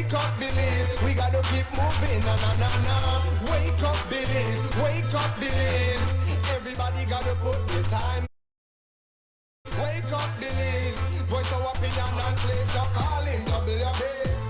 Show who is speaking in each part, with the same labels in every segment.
Speaker 1: wake up, Billies. We gotta keep moving, na na na na. Wake up, Billies. Wake up, Billies. Everybody gotta put the time. Wake up, Billies. Voice our opinion and place the calling. WB.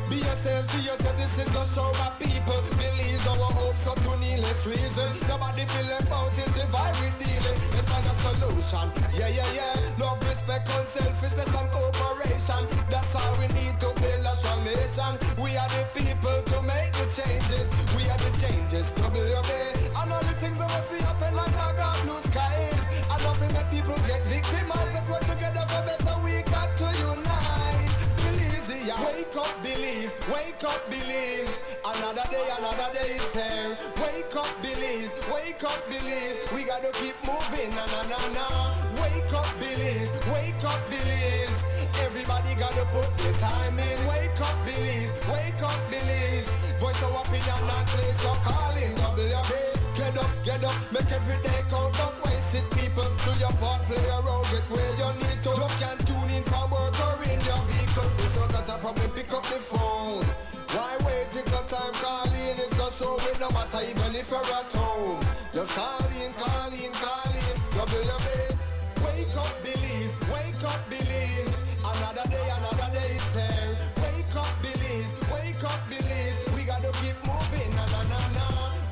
Speaker 1: Be yourself, see yourself. This is the show, my people. Billies our hope, so to needless reason. Nobody feel left out, is the vibe we dealing. Let's find a solution. Yeah, yeah, yeah. Love, respect, unselfishness and cooperation. That's how we need to build a strong nation. We are the people to make the changes. We are the changes. WB. And all the things that we feel happen like I got blue skies. And nothing make people get victimized. Let's work together for better. We got to unite. Billies, yeah. Wake up, Billies. Wake up, Billies. Another day is here. Wake up, Billies. Wake up, Billies. We gotta keep moving, na na na na. Wake up, Billies. Wake up, Billies. Everybody gotta put the time in. Wake up, Billies. Wake up, Billies. Voice our opinion and place your calling. WB. Get up, make every day count. Don't waste it, people. Do your part, play your role, get where you need to. You can tune in from work or in your vehicle. If you got a problem, pick up the phone. Why wait till the time? Call in, it's a show. It no matter even if you're at home. Just call in. WB. Wake up, Billies. Wake up, Billies. Another day is here. Wake up, Billies. Wake up, Billies. We gotta keep moving, na na na na.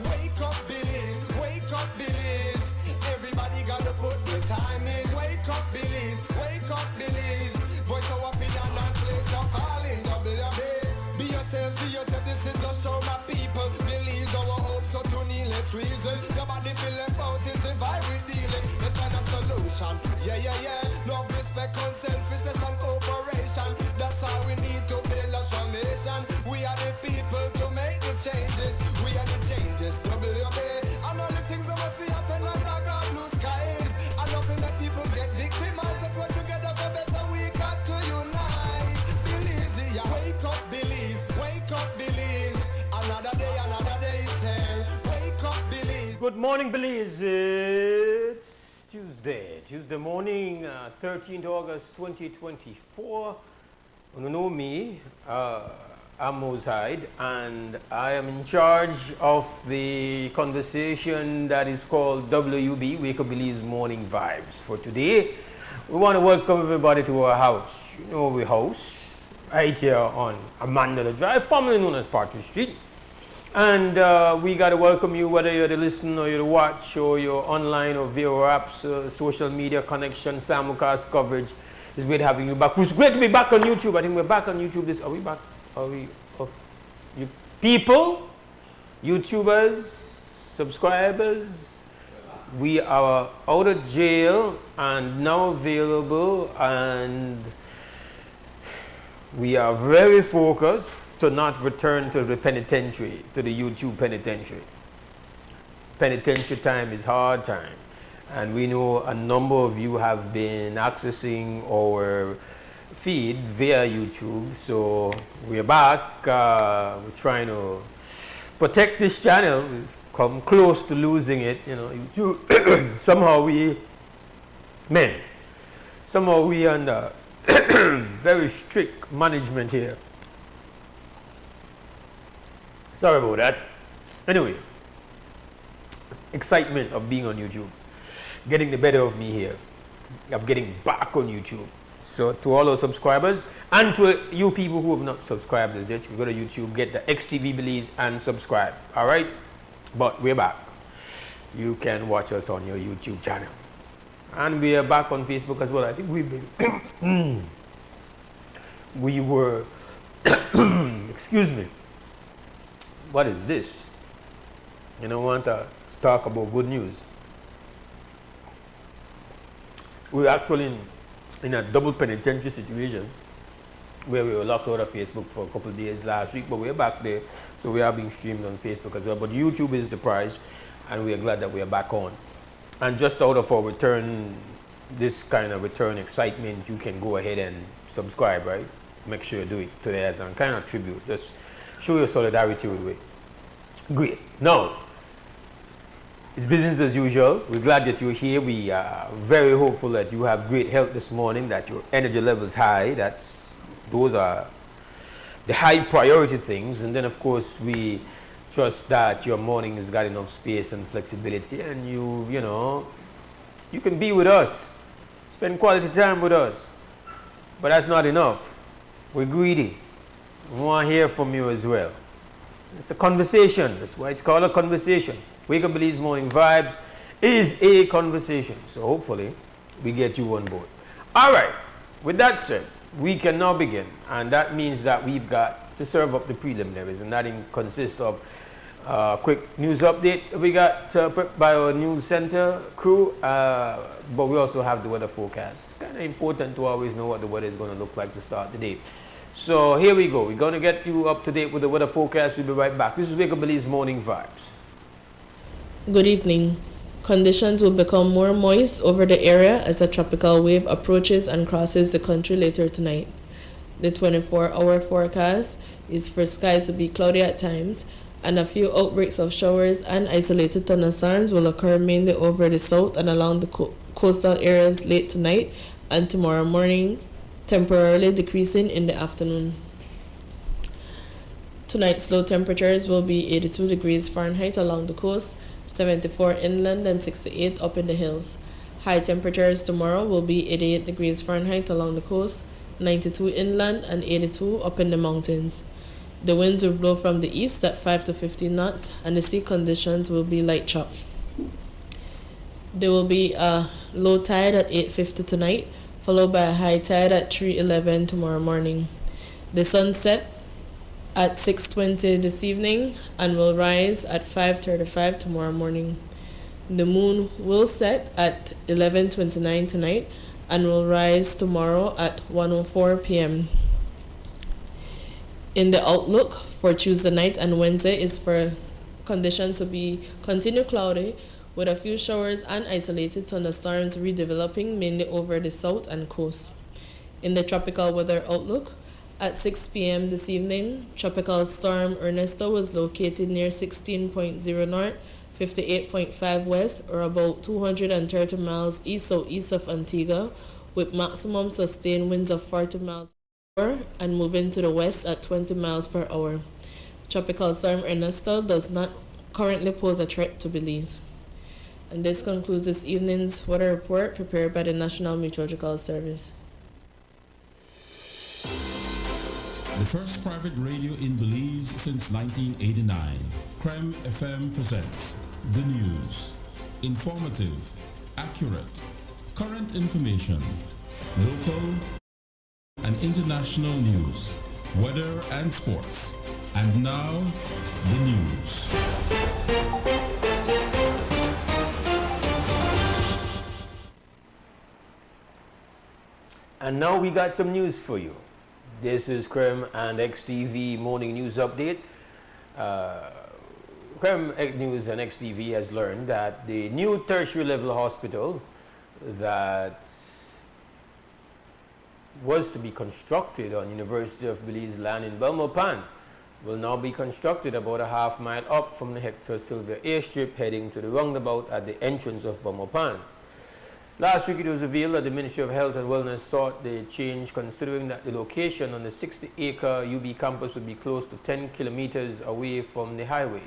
Speaker 1: Wake up, Billies. Wake up, Billies. Everybody gotta put the time in. Wake up, Billies. Wake up, Billies. Voice our opinion and place your calling. WB. Be yourself, see yourself. This is the show, my people. Billies our hope, so to needless reason. Nobody feel left out, is the vibe we dealing. Let's find a solution. Yeah, yeah, yeah. Love, respect, unselfishness and cooperation. That's how we need to build a strong nation. We are the people to make the changes. We are the changes. WB. And all the things that we feel happen like I got blue skies. And nothing that people get victimized. Let's work together for better. We got to unite. Billies, yeah. Wake up, Billies. Wake up, Billies. Another day is here. Wake up, Billies.
Speaker 2: Good morning, Billies. It's Tuesday morning, 13th August 2024. You know me, I'm Mose Hyde, and I am in charge of the conversation that is called WUB, Wake Up Billies Morning Vibes. For today, we want to welcome everybody to our house. You know, we house right here on Amanda Drive, formerly known as Partridge Street. And we got to welcome you, whether you're to listen or you're to watch or you're online or via our apps, social media connection, simulcast coverage. It's great having you back. It's great to be back on YouTube. I think we're back on YouTube. Are we back? Are we? Oh, you people, YouTubers, subscribers, we are out of jail and now available, and we are very focused to not return to the penitentiary, to the YouTube penitentiary. Penitentiary time is hard time. And we know a number of you have been accessing our feed via YouTube. So we're back. We're trying to protect this channel. We've come close to losing it. You know, YouTube, somehow we under very strict management here. Sorry about that. Anyway, excitement of being on YouTube, getting the better of me here, of getting back on YouTube. So to all our subscribers and to you people who have not subscribed as yet, you go to YouTube, get the XTV Billies and subscribe. All right? But we're back. You can watch us on your YouTube channel. And we are back on Facebook as well. I think we've been, we were, excuse me. What is this? You don't want to talk about good news. We're actually in a double penitentiary situation where we were locked out of Facebook for a couple of days last week, but we're back there. So we are being streamed on Facebook as well. But YouTube is the prize, and we are glad that we are back on. And just out of our return, this kind of return excitement, you can go ahead and subscribe, right? Make sure you do it today as a kind of tribute. Just show your solidarity with it. Great. Now, it's business as usual. We're glad that you're here. We are very hopeful that you have great health this morning, that your energy level is high. Those are the high priority things, and then of course we trust that your morning has got enough space and flexibility, and you know, you can be with us, spend quality time with us. But that's not enough. We're greedy. We want to hear from you as well. It's a conversation. That's why it's called a conversation. Wake Up Belize Morning Vibes is a conversation. So hopefully we get you on board. All right. With that said, we can now begin. And that means that we've got to serve up the preliminaries. And that consists of a quick news update we got prepped by our news center crew. But we also have the weather forecast. Kind of important to always know what the weather is going to look like to start the day. So here we go. We're going to get you up to date with the weather forecast. We'll be right back. This is Wake Up Belize Morning Vibes.
Speaker 3: Good evening. Conditions will become more moist over the area as a tropical wave approaches and crosses the country later tonight. The 24-hour forecast is for skies to be cloudy at times, and a few outbreaks of showers and isolated thunderstorms will occur mainly over the south and along the coastal areas late tonight and tomorrow morning, temporarily decreasing in the afternoon. Tonight's low temperatures will be 82 degrees Fahrenheit along the coast, 74 inland and 68 up in the hills. High temperatures tomorrow will be 88 degrees Fahrenheit along the coast, 92 inland and 82 up in the mountains. The winds will blow from the east at 5 to 15 knots, and the sea conditions will be light chop. There will be a low tide at 8:50 tonight, followed by a high tide at 3:11 tomorrow morning. The sun set at 6:20 this evening and will rise at 5:35 tomorrow morning. The moon will set at 11:29 tonight and will rise tomorrow at 1:04 p.m. In the outlook for Tuesday night and Wednesday is for conditions to be continue cloudy with a few showers and isolated thunderstorms redeveloping mainly over the south and coast. In the tropical weather outlook, at 6 p.m. this evening, Tropical Storm Ernesto was located near 16.0 north, 58.5 west, or about 230 miles east-southeast of Antigua, with maximum sustained winds of 40 miles per hour and moving to the west at 20 miles per hour. Tropical Storm Ernesto does not currently pose a threat to Belize. And this concludes this evening's weather report prepared by the National Meteorological Service.
Speaker 4: The first private radio in Belize since 1989, Creme FM presents the news. Informative, accurate, current information, local and international news, weather and sports. And now, the news.
Speaker 2: And now we got some news for you. This is Creme and XTV Morning News Update. Creme News and XTV has learned that the new tertiary level hospital that was to be constructed on University of Belize land in Belmopan will now be constructed about a half mile up from the Hector Sylvia airstrip heading to the roundabout at the entrance of Belmopan. Last week it was revealed that the Ministry of Health and Wellness sought the change considering that the location on the 60-acre UB campus would be close to 10 kilometers away from the highways.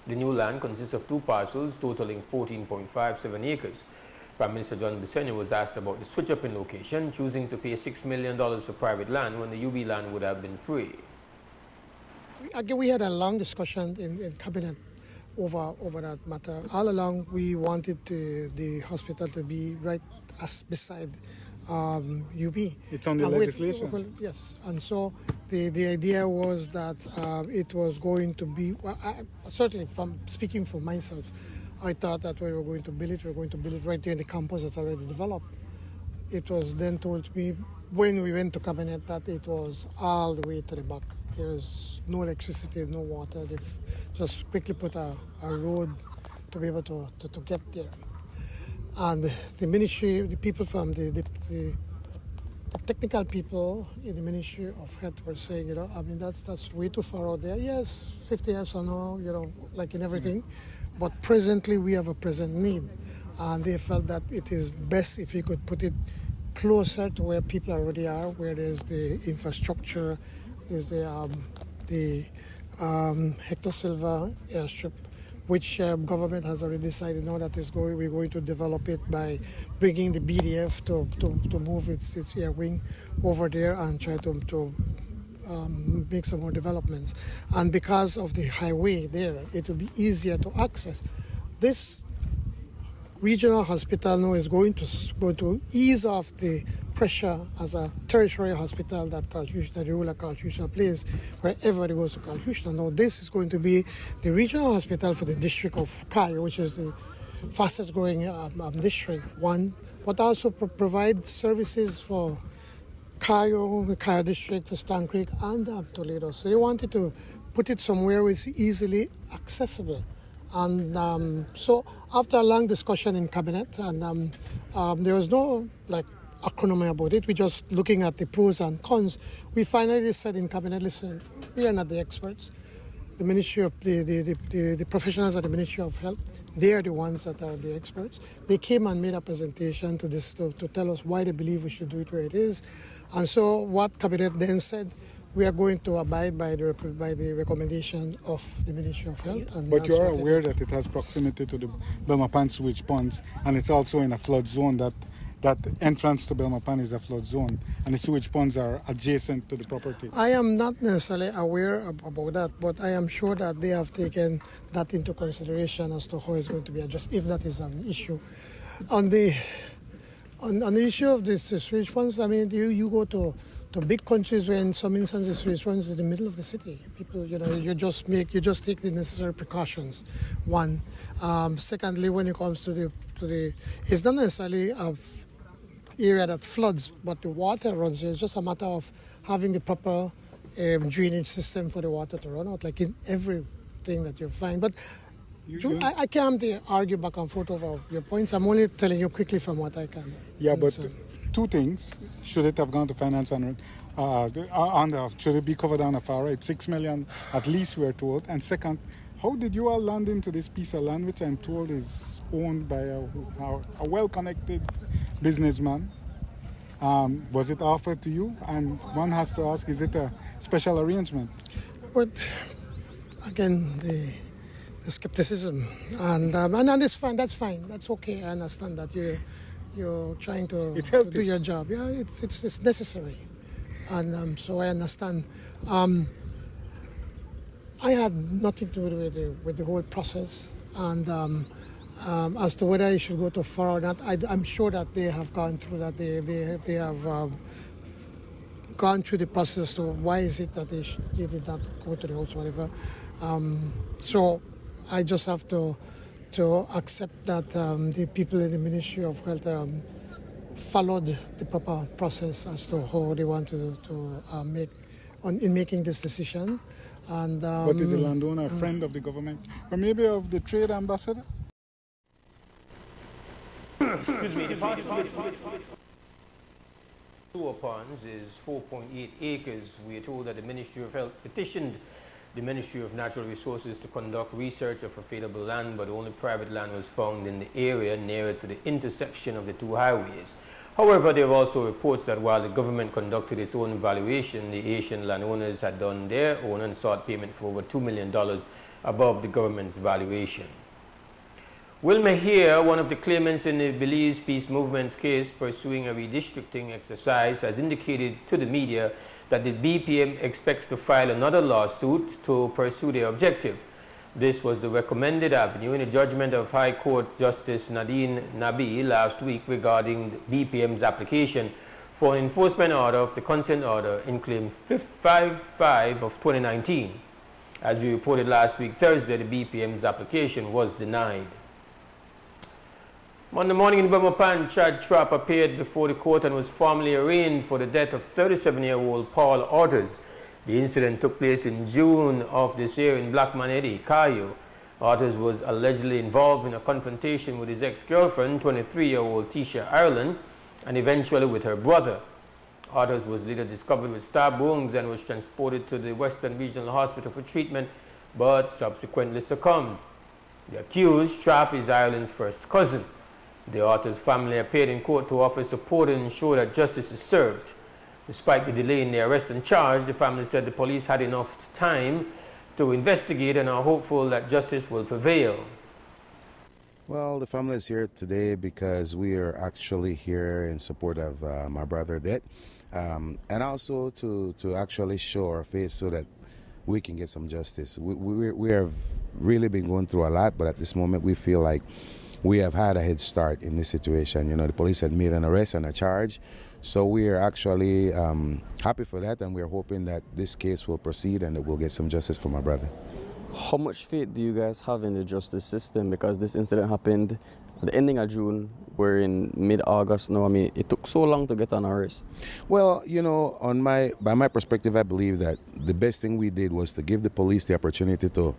Speaker 2: The new land consists of two parcels totaling 14.57 acres. Prime Minister John Bissenia was asked about the switch-up in location, choosing to pay $6 million for private land when the UB land would have been free.
Speaker 5: Again, we had a long discussion in cabinet over that matter. All along, we wanted the hospital to be right beside UB.
Speaker 6: It's on the legislation.
Speaker 5: Well, yes, and so the idea was that it was going to be. Well, certainly, from speaking for myself, I thought that we were going to build it right there in the campus that's already developed. It was then told me when we went to cabinet that it was all the way to the back. There is no electricity, no water. They've just quickly put a road to be able to get there. And the ministry, the people from the technical people in the Ministry of Health were saying, I mean, that's way too far out there. Yes, 50 years or no, like in everything. But presently, we have a present need. And they felt that it is best if you could put it closer to where people already are, where there's the infrastructure, the Hector Silva airstrip, which government has already decided now that we're going to develop it by bringing the BDF to move its air wing over there and try to make some more developments. And because of the highway there, it will be easier to access. This regional hospital now is going to ease off the pressure as a tertiary hospital that the role of Carl Houston plays wherever it goes to Carl Houston. Now this is going to be the regional hospital for the district of Cayo, which is the fastest growing district, one, but also provide services for Cayo, the Cayo district, for Stan Creek, and Toledo. So they wanted to put it somewhere where it's easily accessible. And so after a long discussion in cabinet, and there was no acronym about it, we're just looking at the pros and cons. We finally said in cabinet, listen, we are not the experts. The Ministry of the professionals at the Ministry of Health, they are the ones that are the experts. They came and made a presentation to this to tell us why they believe we should do it where it is. And so what cabinet then said, we are going to abide by the recommendation of the Ministry of Health. And
Speaker 6: but you are aware that it has proximity to the Belmopan sewage ponds, and it's also in a flood zone. That entrance to Belmopan is a flood zone, and the sewage ponds are adjacent to the property.
Speaker 5: I am not necessarily aware about that, but I am sure that they have taken that into consideration as to how it's going to be addressed, if that is an issue. On the issue of the sewage ponds, I mean, you go to big countries where in some instances sewage ponds is in the middle of the city. People, you just take the necessary precautions. One. Secondly, when it comes to the it's not necessarily a area that floods, but the water runs here. It's just a matter of having the proper drainage system for the water to run out, like in everything that you find. But I can't argue back and forth over your points. I'm only telling you quickly from what I can.
Speaker 6: Yeah, but two things. Should it have gone to finance and should it be covered under FARA? It's 6 million at least, we're told. And second, how did you all land into this piece of land, which I'm told is owned by a well-connected businessman? Was it offered to you? And one has to ask, is it a special arrangement?
Speaker 5: But again, the skepticism, and that's fine. That's okay. I understand that you're trying to do your job. Yeah, it's necessary, and so I understand. I had nothing to do with the whole process, and as to whether I should go to FAR or not, I'm sure that they have gone through that. They have gone through the process to why is it that they did not go to the house, whatever. So I just have to accept that the people in the Ministry of Health followed the proper process as to how they want to make in making this decision. And
Speaker 6: but is the landowner a friend of the government, or maybe of the trade ambassador?
Speaker 2: Excuse me. The parcel sewer ponds is 4.8 acres. We are told that the Ministry of Health petitioned the Ministry of Natural Resources to conduct research of available land, but only private land was found in the area nearer to the intersection of the two highways. However, there are also reports that while the government conducted its own evaluation, the Asian landowners had done their own and sought payment for over $2 million above the government's valuation. Wilma here, one of the claimants in the Belize Peace Movement's case pursuing a redistricting exercise, has indicated to the media that the BPM expects to file another lawsuit to pursue their objective. This was the recommended avenue in a judgment of High Court Justice Nadine Nabi last week regarding the BPM's application for an enforcement order of the consent order in Claim 555 of 2019. As we reported last week Thursday, the BPM's application was denied. Monday morning in Belmopan, Chad Trapp appeared before the court and was formally arraigned for the death of 37-year-old Paul Otters. The incident took place in June of this year in Blackman Eddy, Cayo. Otters was allegedly involved in a confrontation with his ex-girlfriend, 23-year-old Tisha Ireland, and eventually with her brother. Otters was later discovered with stab wounds and was transported to the Western Regional Hospital for treatment, but subsequently succumbed. The accused, Trapp, is Ireland's first cousin. The Otters family appeared in court to offer support and ensure that justice is served. Despite the delay in the arrest and charge, the family said the police had enough time to investigate and are hopeful that justice will prevail.
Speaker 7: Well, the family is here today because we are actually here in support of my brother dead, and also to actually show our face so that we can get some justice. We have really been going through a lot, but at this moment we feel like we have had a head start in this situation. You know, the police had made an arrest and a charge, so we are actually happy for that, and we are hoping that this case will proceed and that we'll get some justice for my brother.
Speaker 8: How much faith do you guys have in the justice system? Because this incident happened at the ending of June. We're in mid-August now. I mean, it took so long to get an arrest.
Speaker 7: Well, you know, by my perspective, I believe that the best thing we did was to give the police the opportunity to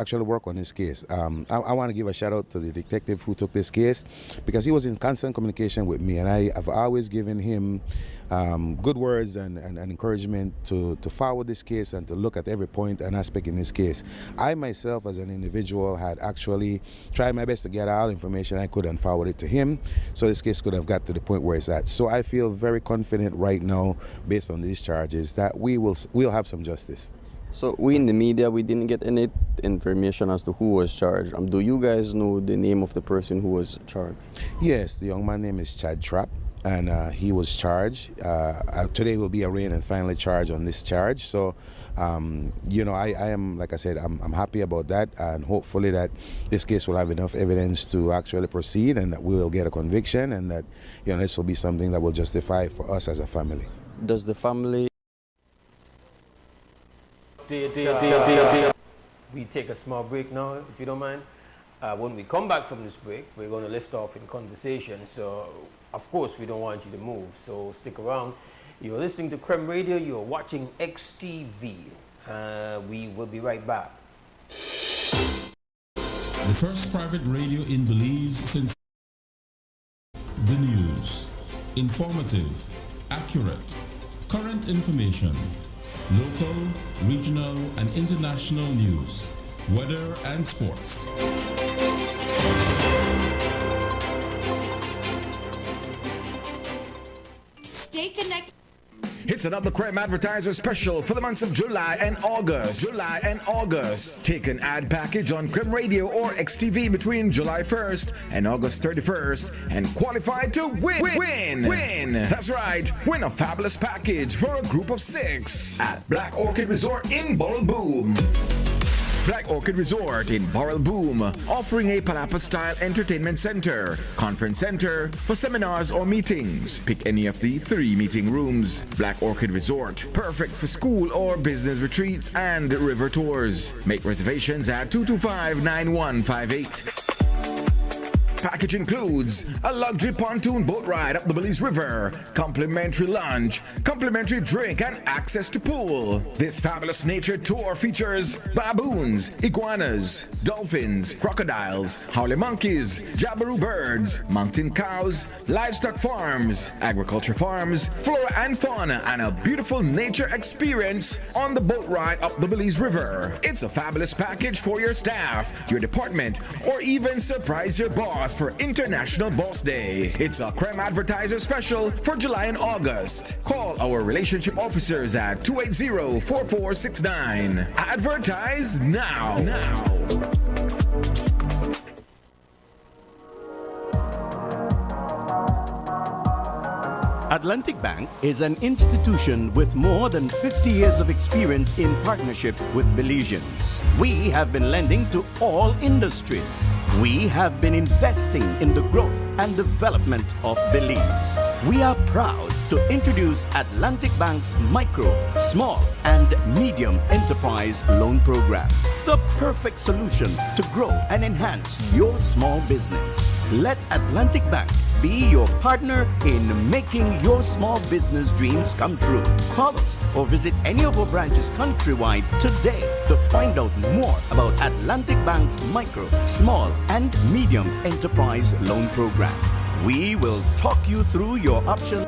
Speaker 7: actually work on this case. I want to give a shout out to the detective who took this case, because he was in constant communication with me, and I have always given him good words and encouragement to follow this case and to look at every point and aspect in this case. I myself as an individual had actually tried my best to get all information I could and forward it to him, so this case could have got to the point where it's at. So I feel very confident right now, based on these charges, that we'll have some justice.
Speaker 8: So we in the media, we didn't get any information as to who was charged. Do you guys know the name of the person who was charged?
Speaker 7: Yes, the young man's name is Chad Trapp, and he was charged. Today will be arraigned and finally charged on this charge. So, you know, I am, like I said, I'm happy about that, and hopefully that this case will have enough evidence to actually proceed, and that we will get a conviction, and that, you know, this will be something that will justify for us as a family.
Speaker 8: Does the family...
Speaker 2: We take a small break now, if you don't mind. When we come back from this break, we're going to lift off in conversation. So, of course, we don't want you to move. So, stick around. You're listening to Creme Radio. You're watching XTV. We will be right back.
Speaker 4: The first private radio in Belize since the news. Informative, accurate, current information. Local, regional, and international news, weather and sports.
Speaker 9: Stay connected.
Speaker 10: It's another Creme Advertiser special for the months of July and August. Take an ad package on Creme Radio or XTV between July 1st and August 31st and qualify to win. That's right, win a fabulous package for a group of 6 at Black Orchid Resort in Bowral Boom. Black Orchid Resort in Bowral Boom, offering a Palapa-style entertainment center, conference center for seminars or meetings. Pick any of the 3 meeting rooms. Black Orchid Resort, perfect for school or business retreats and river tours. Make reservations at 225-9158. Package includes a luxury pontoon boat ride up the Belize River, complimentary lunch, complimentary drink, and access to pool. This fabulous nature tour features baboons, iguanas, dolphins, crocodiles, howler monkeys, jabiru birds, mountain cows, livestock farms, agriculture farms, flora and fauna, and a beautiful nature experience on the boat ride up the Belize River. It's a fabulous package for your staff, your department, or even surprise your boss for International Boss Day. It's a Creme Advertiser special for July and August. Call our relationship officers at 280-4469. Advertise now.
Speaker 11: Atlantic Bank is an institution with more than 50 years of experience in partnership with Belizeans. We have been lending to all industries. We have been investing in the growth and development of Belize. We are proud to introduce Atlantic Bank's micro, small, and medium enterprise loan program. The perfect solution to grow and enhance your small business. Let Atlantic Bank be your partner in making your small business dreams come true. Call us or visit any of our branches countrywide today to find out more about Atlantic Bank's micro, small, and medium enterprise loan program. We will talk you through your options.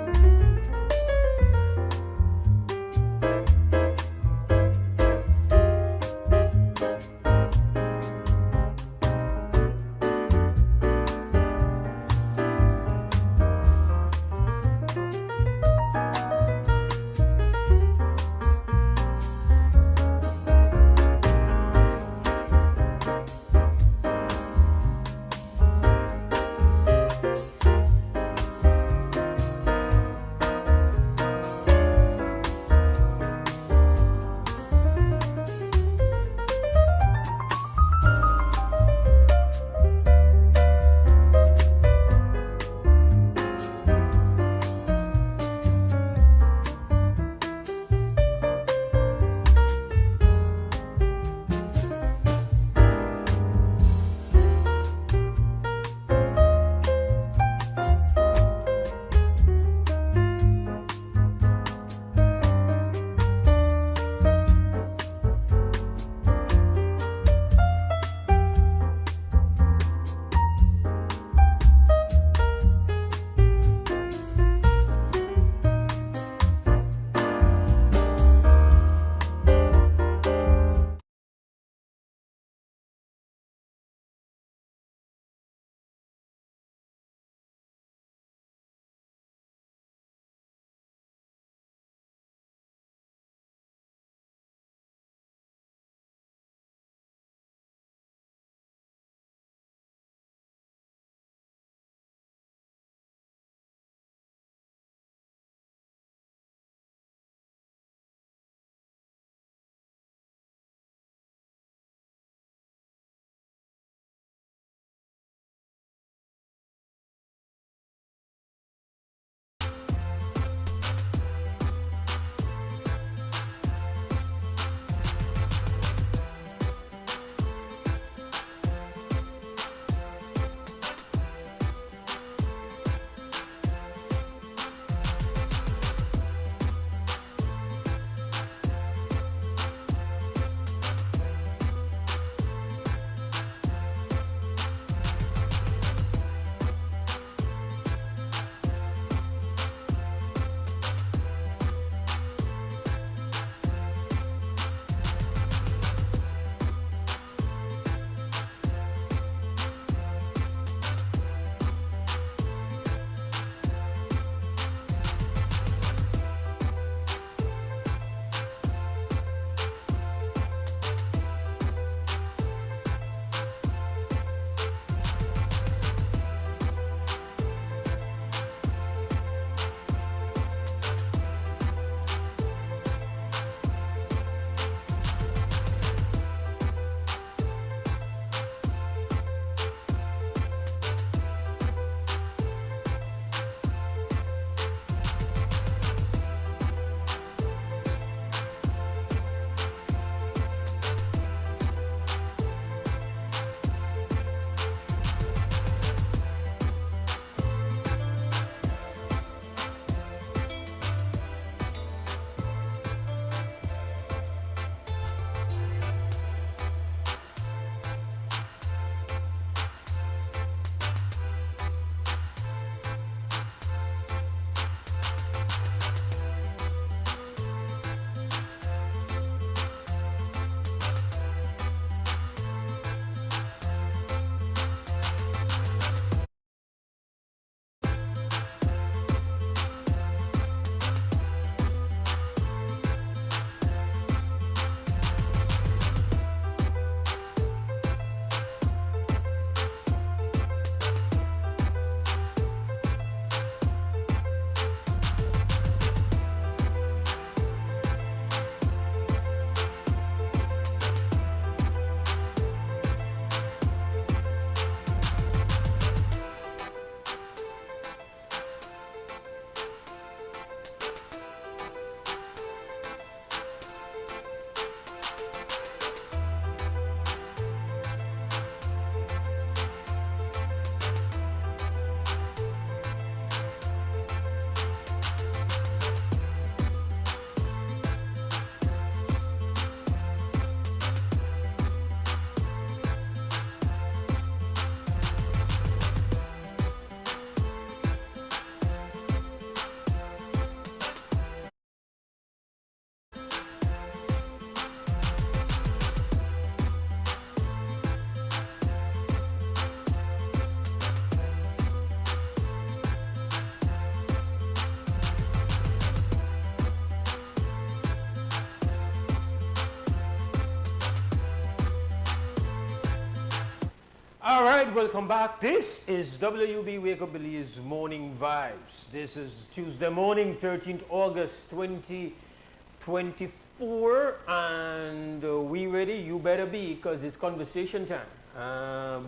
Speaker 2: All right, welcome back. This is WUB Wake Up Belize Morning Vibes. This is Tuesday morning, 13th August 2024, and we ready? You better be, because it's conversation time.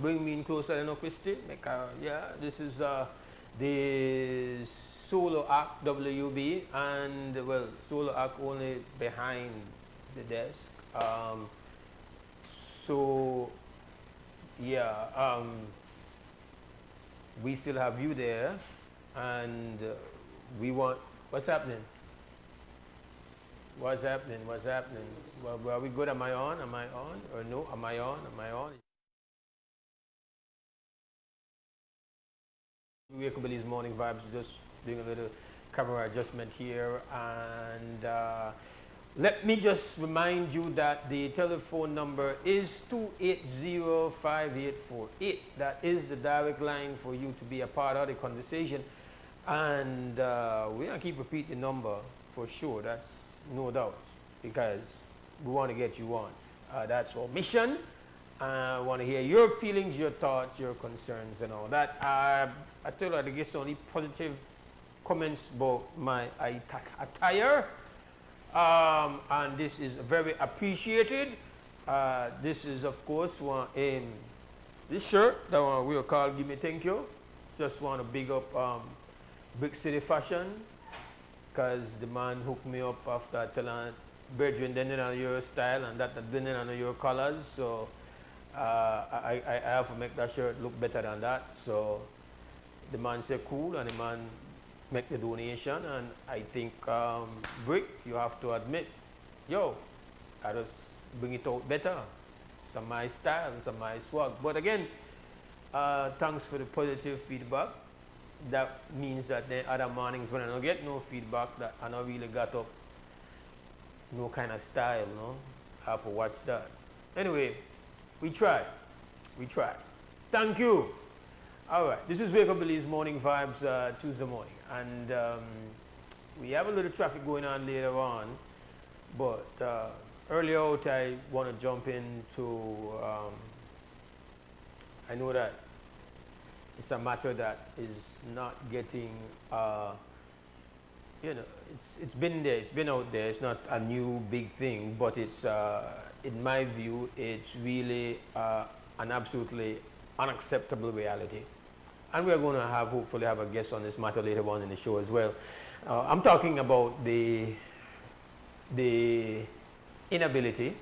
Speaker 2: Bring me in closer, you know, Christy. Yeah, this is the solo act WUB, and well, solo act only behind the desk. So yeah, we still have you there, and we want. What's happening? What's happening? What's happening? Well, are we good? Am I on? Am I on? Or no? Am I on? Am I on? Wake Up Belize Morning Vibes, just doing a little camera adjustment here, and let me just remind you that the telephone number is 280-5848. That is the direct line for you to be a part of the conversation, and we're gonna keep repeating the number for sure. That's no doubt, because we want to get you on. That's our mission. I want to hear your feelings, your thoughts, your concerns, and all that. I tell you, I guess only positive comments about my attire, and this is very appreciated. This is, of course, this shirt that one we will call "Give Me Thank You." Just want to big up Big City Fashion, because the man hooked me up after telling brethren then on your style and that then on your colors. So I have to make that shirt look better than that. So the man said cool, and the man make the donation, and I think Brick, you have to admit, yo, I just bring it out better. Some my style, some my swag. But again, thanks for the positive feedback. That means that the other mornings when I don't get no feedback, that I don't really got up no kind of style, no? I have to watch that. Anyway, we try. We try. Thank you. All right, this is Wake Up Belize Morning Vibes Tuesday morning, and we have a little traffic going on later on, but early out I want to jump into, I know that it's a matter that is not getting, you know, it's been there, it's been out there, it's not a new big thing, but it's, in my view, it's really an absolutely unacceptable reality. And we're going to hopefully have a guest on this matter later on in the show as well. I'm talking about the inability,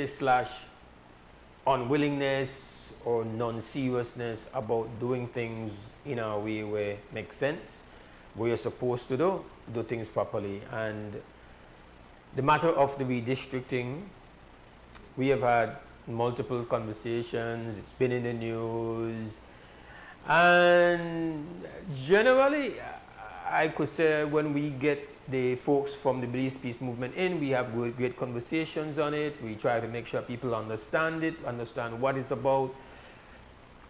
Speaker 2: slash unwillingness or non-seriousness about doing things in a way where it makes sense, where you're supposed to do things properly. And the matter of the redistricting, we have had multiple conversations, it's been in the news, and generally I could say when we get the folks from the Belize Peace Movement in, we have great conversations on it. We try to make sure people understand it, understand what it's about.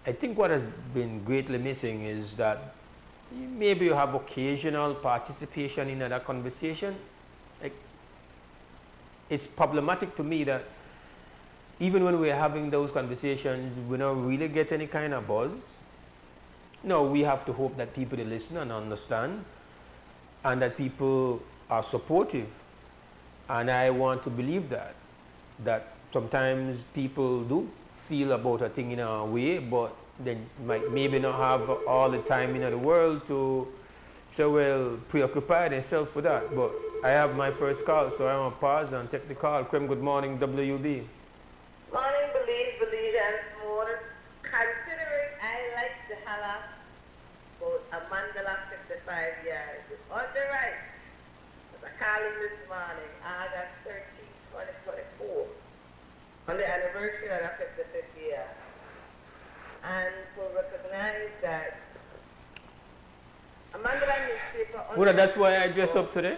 Speaker 2: I think what has been greatly missing is that maybe you have occasional participation in that conversation. Like, it's problematic to me that even when we're having those conversations, we don't really get any kind of buzz. No, we have to hope that people listen and understand, and that people are supportive. And I want to believe that sometimes people do feel about a thing in a way, but they might maybe not have all the time in the world to so well preoccupy themselves for that. But I have my first call, so I want to pause and take the call. Krem, good morning, WUB.
Speaker 12: Morning, believe, and more. Considering I like to holler about a Mandela 55 years on the right. I called him this morning, August 13, 2024, on the anniversary of the 55th year. And to recognize that a Mandela newspaper...
Speaker 2: Well, that's why I dressed up today?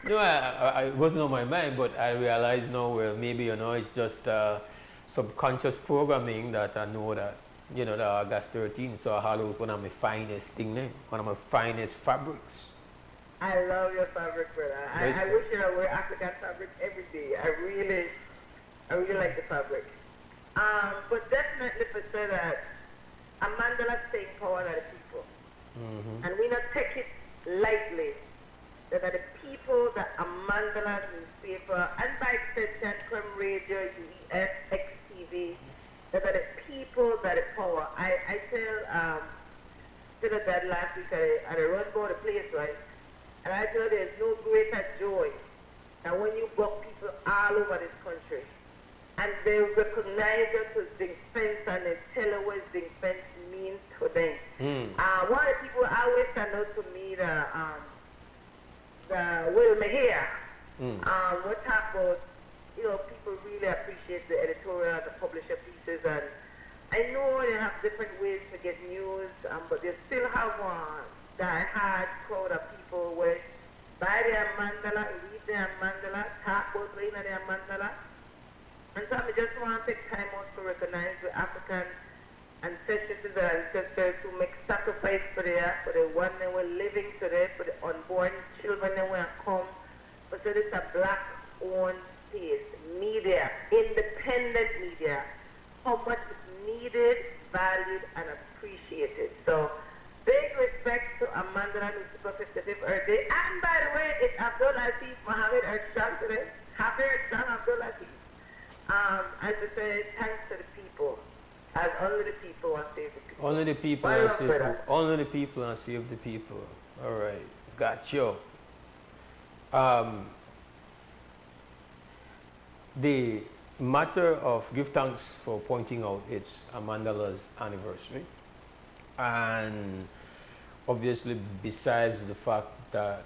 Speaker 2: No, I wasn't on my mind, but I realize now, well, maybe, you know, it's just subconscious programming that I know that, you know, the August 13th, so I had one of my finest things, one of my finest fabrics.
Speaker 12: I love your fabric, brother. I wish I wear African fabric every day. I really like the fabric. But definitely for sure that a mandala staying power of the people.
Speaker 2: Mm-hmm.
Speaker 12: And we not take it lightly. That are the people that a mandala newspaper, and by extension, Crumb Radio, UES, XTV, that are the people that are power. I tell that last week at a run board place, right? And I tell there's no greater joy than when you got people all over this country. And they recognize us as defense and they tell us what defense means to them. One of the people always stand out to me, the Will Mahir. What talk about, people really appreciate the editorial and the publisher pieces, and I know they have different ways to get news, but they still have that hard crowd of people where buy their mandala, read their mandala, talk about reading their mandala. And so I just want to take time out to recognize the African ancestors and ancestors who make sacrifice for the one that were living today, for the unborn children that will come. But so it's a black-owned space, media, independent media, how much it's needed, valued, and appreciated. So big respect to Amanda and Mr. 55th birthday. And by the way, it's Abdul Latif Mohammed Ershad today. Happy Ershad Abdul Latif. As I say, thanks to the people. As only the people want to save the people.
Speaker 2: Only the people and save only the people and save the people. All right, got you. The matter of give thanks for pointing out it's Amandala's anniversary, and obviously besides the fact that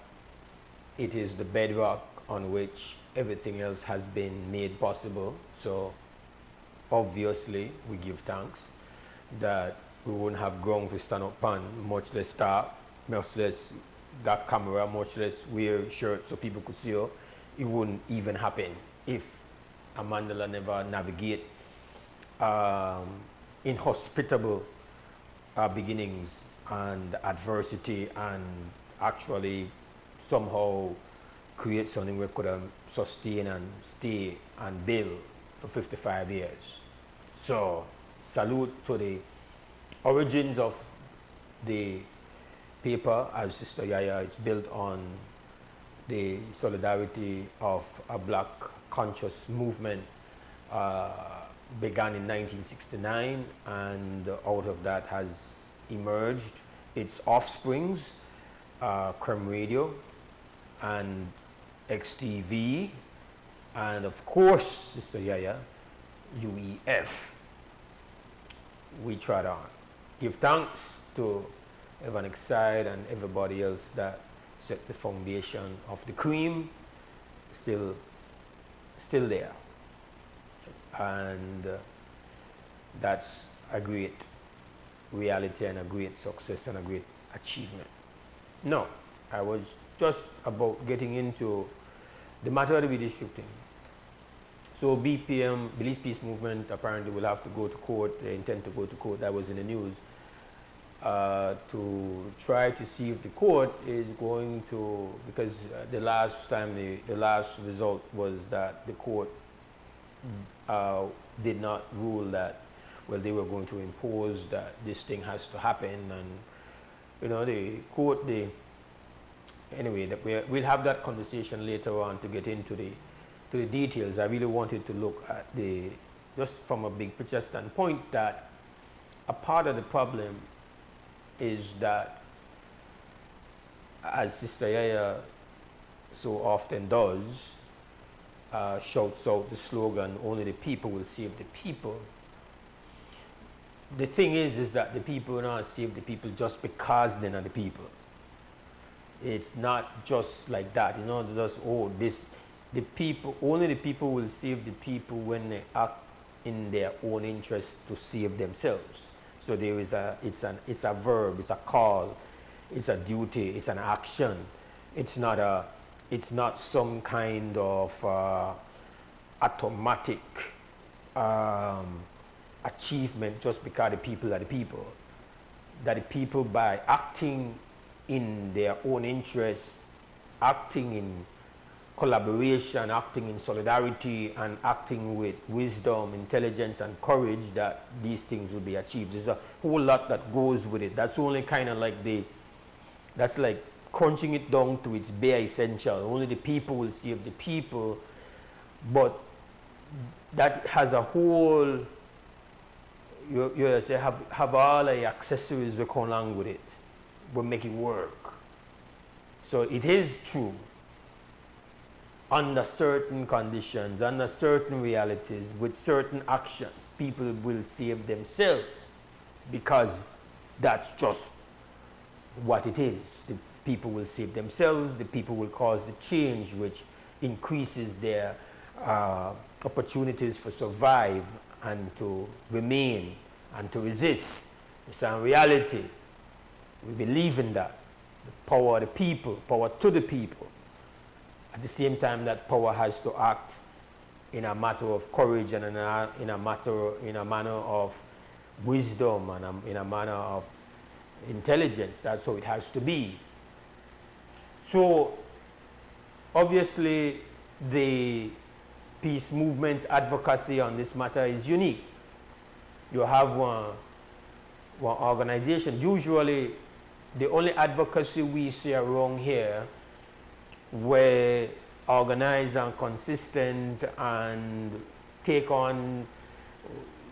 Speaker 2: it is the bedrock on which everything else has been made possible, so obviously we give thanks that we wouldn't have ground to stand up on, much less start, much less got camera, much less wear shirts so people could see her. It wouldn't even happen if Amandala never navigate inhospitable beginnings and adversity and actually somehow create something we could sustain and stay and build for 55 years. So salute to the origins of the paper. As Sister Yaya, it's built on the solidarity of a black conscious movement began in 1969, and out of that has emerged its offsprings, Crumb Radio and XTV, and of course, Sister Yaya, UEF. We trod on. Give thanks to Evan Exide and everybody else that set the foundation of the cream, still there. And that's a great reality and a great success and a great achievement. No, I was just about getting into the matter of the redistricting. So BPM, Belize Peace Movement, apparently will have to go to court. They intend to go to court. That was in the news. To try to see if the court is going to, because the last time, the last result was that the court did not rule that, well, they were going to impose that this thing has to happen. And, the court, anyway, we'll have that conversation later on to get into the details. I really wanted to look at just from a big picture standpoint, that a part of the problem is that, as Sister Yaya so often does, shouts out the slogan, only the people will save the people. The thing is that the people will not save the people just because they're not the people. It's not just like that, just, the people, only the people will save the people when they act in their own interest to save themselves. So there is it's a verb, it's a call, it's a duty, it's an action. It's not some kind of automatic achievement just because the people are the people. That the people, by acting in their own interests acting in collaboration, acting in solidarity, and acting with wisdom, intelligence, and courage that these things will be achieved. There's a whole lot that goes with it. That's only kind of like that's like crunching it down to its bare essential. Only the people will save the people, but that has a whole, you say, have all the accessories that come along with it. Will make it work. So it is true. Under certain conditions, under certain realities, with certain actions, people will save themselves because that's just what it is. The people will save themselves, the people will cause the change which increases their opportunities for survive and to remain and to resist. It's a reality. We believe in that. The power of the people, power to the people. At the same time, that power has to act in a matter of courage and in a manner of wisdom and in a manner of intelligence. That's how it has to be. So, obviously, the peace movement's advocacy on this matter is unique. You have one organization. Usually, the only advocacy we see around here were organized and consistent and take on,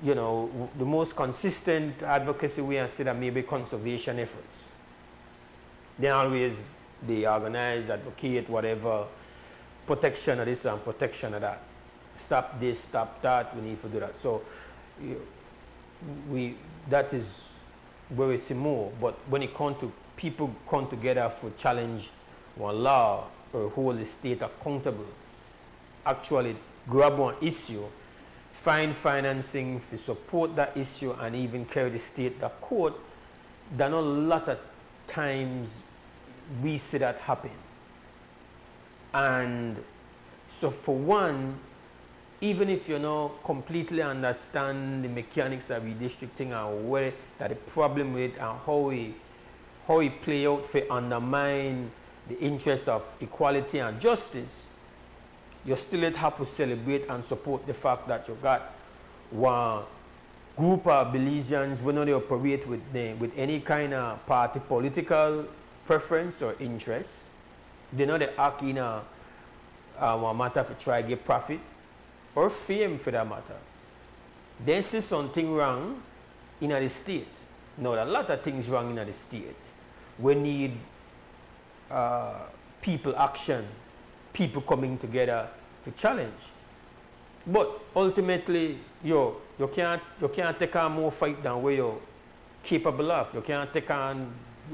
Speaker 2: the most consistent advocacy we have seen are maybe conservation efforts. They organize, advocate, whatever, protection of this and protection of that. Stop this, stop that, we need to do that. So that is where we see more. But when it comes to people come together for challenge one law or hold the state accountable, actually grab one issue, find financing to support that issue and even carry the state to court, there are a lot of times we see that happen. And so for one, even if you don't completely understand the mechanics of redistricting and where that the problem with and how it play out to undermine the interests of equality and justice, you still have to celebrate and support the fact that you got one group of Belizeans when they operate with any kind of party political preference or interest. They know they act in a matter to try to get profit or fame for that matter. They see something wrong in the state. Now, a lot of things wrong in the state. We need people action, people coming together to challenge. But ultimately, you can't take on more fight than where you're capable of. You can't take on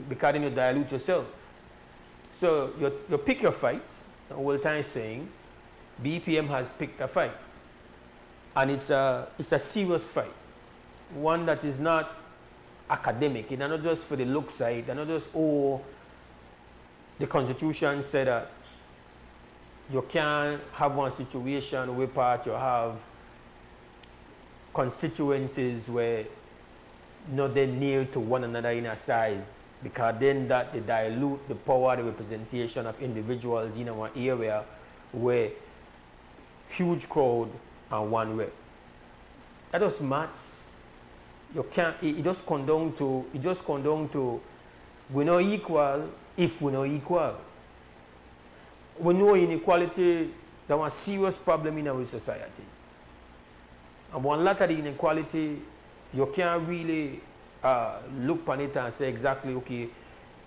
Speaker 2: because then you dilute yourself. So you pick your fights. The whole time saying, BPM has picked a fight, and it's a serious fight, one that is not academic. It's not just for the look side. It's not just the Constitution said that you can't have one situation where you have constituencies where not they near to one another in a size, because then that they dilute the power, the representation of individuals in one area where huge crowd and one rep. That just maths. You can't. It just come down to we're not equal if we're not equal. We know inequality, that's a serious problem in our society. And one lot of the inequality, you can't really look upon it and say exactly, okay,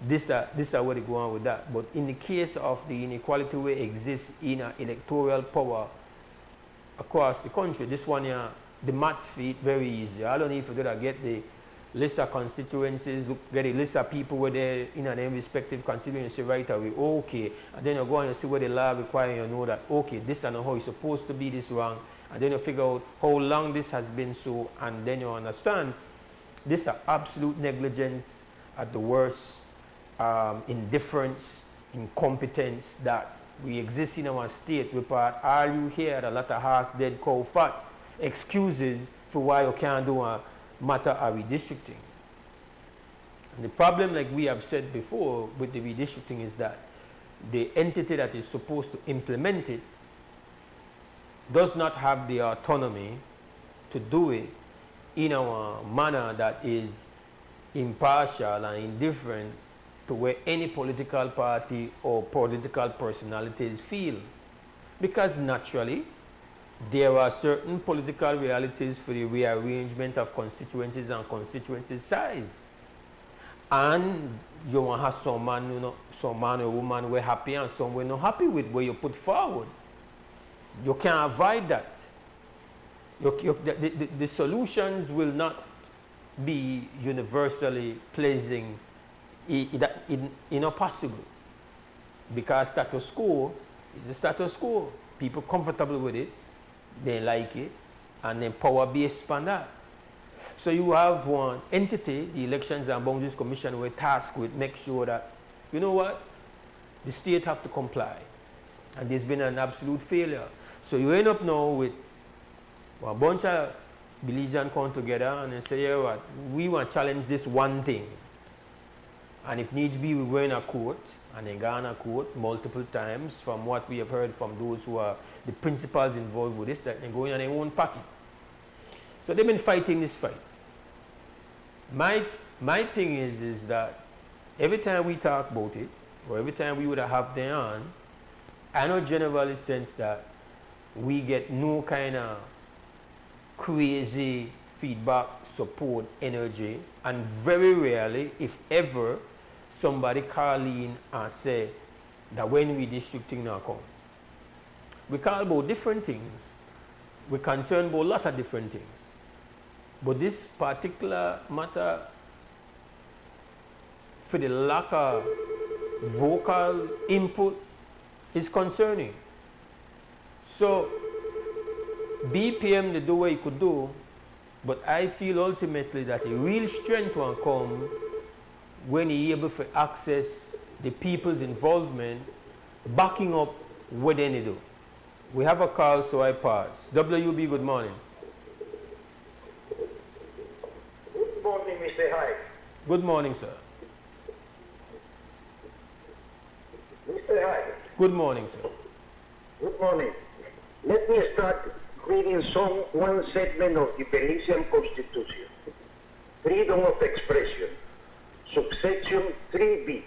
Speaker 2: this is where they go on with that. But in the case of the inequality where exists in electoral power across the country, this one here, the maths fit very easy. I don't need to do that, get the list of constituencies, get a list of people where they're in their respective constituency right away, okay. And then you go and you see where the law requires you know that, okay, this is not how it's supposed to be, this wrong. And then you figure out how long this has been so, and then you understand this is absolute negligence at the worst, indifference, incompetence that we exist in our state. Are you here a lot of horse dead cow fat excuses for why you can't do a matter of redistricting? And the problem, like we have said before with the redistricting, is that the entity that is supposed to implement it does not have the autonomy to do it in a manner that is impartial and indifferent to where any political party or political personalities feel. Because naturally, there are certain political realities for the rearrangement of constituencies and constituency size. And you want to have some man, some man or woman we're happy and some we're not happy with where you put forward. You can't avoid that. The solutions will not be universally pleasing, possible. Because status quo is the status quo. People comfortable with it, they like it, and then power based on that. So you have one entity, the Elections and Boundaries Commission, we're tasked with make sure that, you know what, the state have to comply. And there's been an absolute failure. So you end up now with a bunch of Belizeans come together and they say, yeah, what, we want to challenge this one thing. And if needs be, we go in a court, and they go in a court multiple times. From what we have heard from those who are the principals involved with this, that they're going on their own pocket. So they've been fighting this fight. My thing is that every time we talk about it, or every time we would have them on, I know generally sense that we get no kind of crazy feedback, support, energy, and very rarely, if ever, somebody call in and say that when we district thing now come. We call about different things. We're concerned about a lot of different things. But this particular matter, for the lack of vocal input, is concerning. So, BPM they do what he could do, but I feel ultimately that a real strength will come when he able to access the people's involvement, backing up what they do. We have a call, so I pass. WUB, good morning.
Speaker 13: Good morning, Mr. Hyde.
Speaker 2: Good morning, sir.
Speaker 13: Mr. Hyde.
Speaker 2: Good morning, sir.
Speaker 13: Good morning. Let me start reading one segment of the Belizean Constitution. Freedom of expression. Subsection 3b.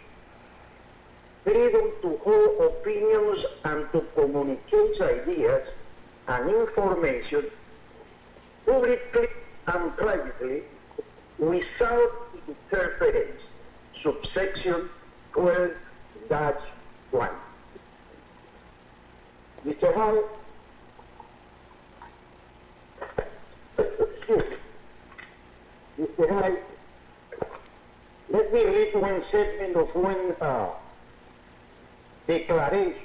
Speaker 13: Freedom to hold opinions and to communicate ideas and information publicly and privately without interference. Subsection 12-1. Mr. Hyde, Mr. Hyde, let me read one segment of one declaration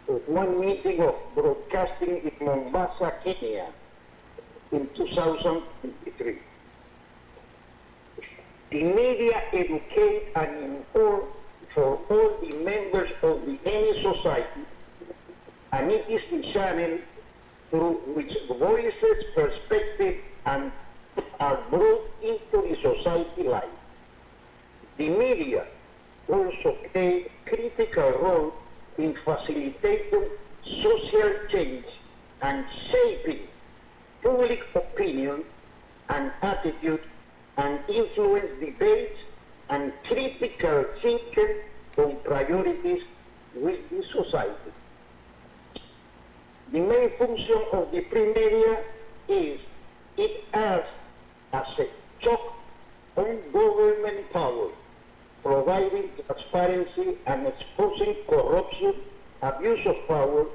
Speaker 13: of one meeting of broadcasting in Mombasa, Kenya in 2023. The media educate and inform for all the members of any society, and it is the channel through which voices, perspective, and are brought into the society life. The media also play a critical role in facilitating social change and shaping public opinion and attitude, and influence debates and critical thinking on priorities with the society. The main function of the print media is it acts as a check on government power, providing transparency and exposing corruption, abuse of power,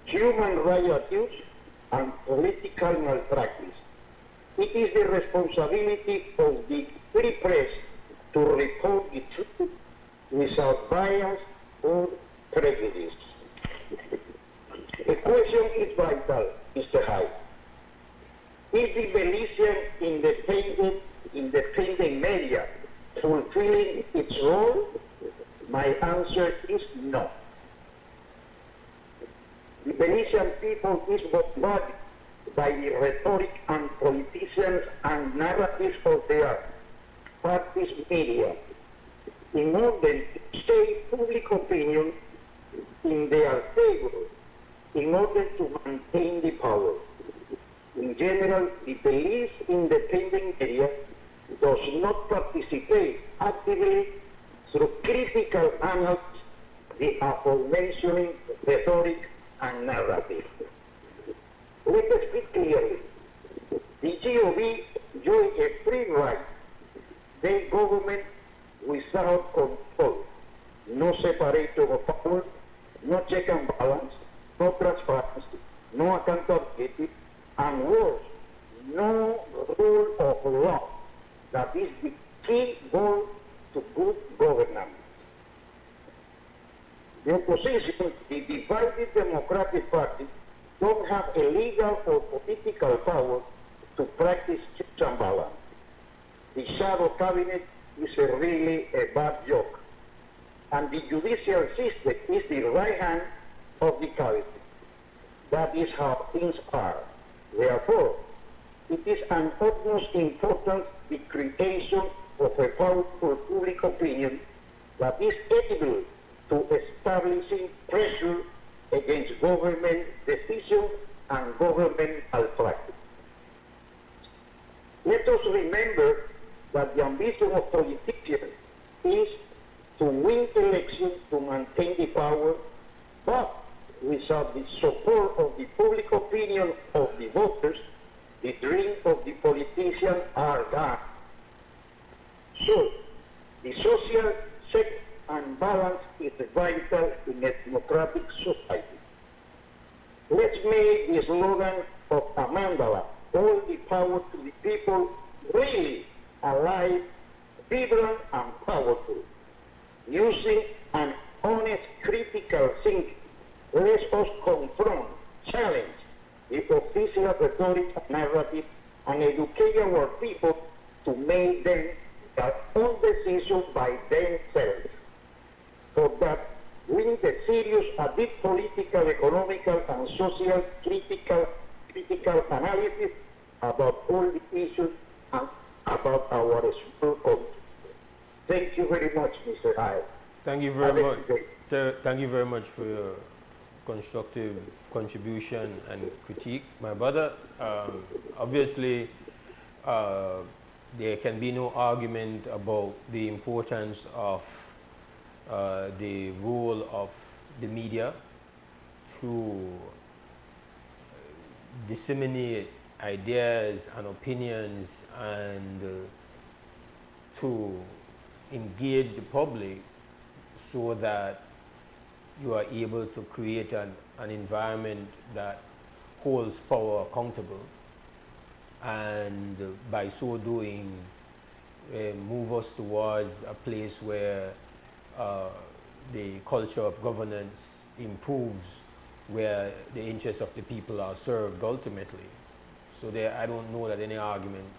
Speaker 13: human rights abuse, and political malpractice. It is the responsibility of the free press to report the truth without bias or prejudice. The question is vital, Mr. Hyde. Is the Belizean independent media fulfilling its role? My answer is no. The Belizean people is bombarded by the rhetoric and politicians and narratives of their party's media in order to shape public opinion in their favor in order to maintain the power. In general, the police in the pending area does not participate actively through critical analysis, the aforementioned rhetoric and narrative. Let us speak clearly. The GOV enjoys a free right. Their government without control, no separation of power, no check and balance, no transparency, no accountability, and worse, no rule of law. That is the key goal to good governance. The opposition, the divided Democratic Party, don't have a legal or political power to practice checks and balance. The shadow cabinet is really a bad joke. And the judicial system is the right hand of the cabinet. That is how things are. Therefore, it is an utmost importance the creation of a powerful public opinion that is able to establishing pressure against government decisions and governmental practice. Let us remember that the ambition of politicians is to win elections to maintain the power, but without the support of the public opinion of the voters, the dreams of the politicians are gone. So, the social check and balance is vital in a democratic society. Let's make the slogan of Amandala, all the power to the people, really alive, vibrant and powerful. Using an honest critical thinking, let us confront, challenge the official rhetoric and narrative and educate our people to make them their own decisions by themselves. For that, we need a serious and deep political, economical, and social critical analysis about all the issues and about our small country. Thank you very much, Mr. Hyde.
Speaker 2: Thank you very much. Thank you very much for your constructive contribution and critique, my brother. Obviously, there can be no argument about the importance of the role of the media to disseminate ideas and opinions and to engage the public so that you are able to create an environment that holds power accountable, and by so doing move us towards a place where the culture of governance improves, where the interests of the people are served ultimately. So there, I don't know that any arguments,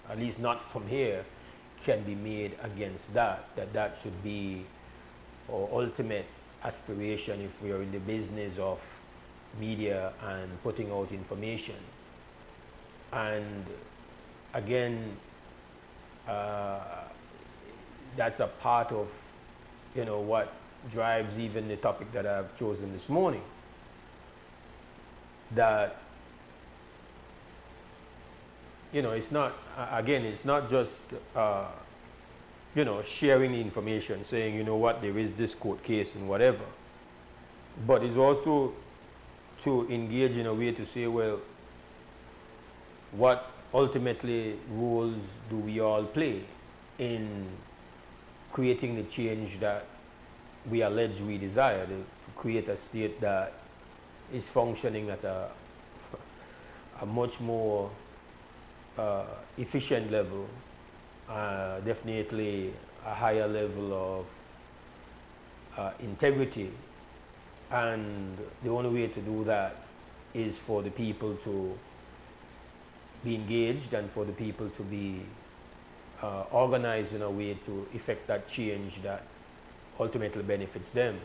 Speaker 2: at least not from here, can be made against that should be our ultimate aspiration if we are in the business of media and putting out information. And again, that's a part of what drives even the topic that I've chosen this morning, that it's not, again, it's not just sharing the information, saying, there is this court case and whatever, but it's also to engage in a way to say, well, what ultimately roles do we all play in creating the change that we allege we desire, to create a state that is functioning at a much more efficient level, definitely a higher level of integrity. And the only way to do that is for the people to be engaged and for the people to be organized in a way to effect that change that ultimately benefits them.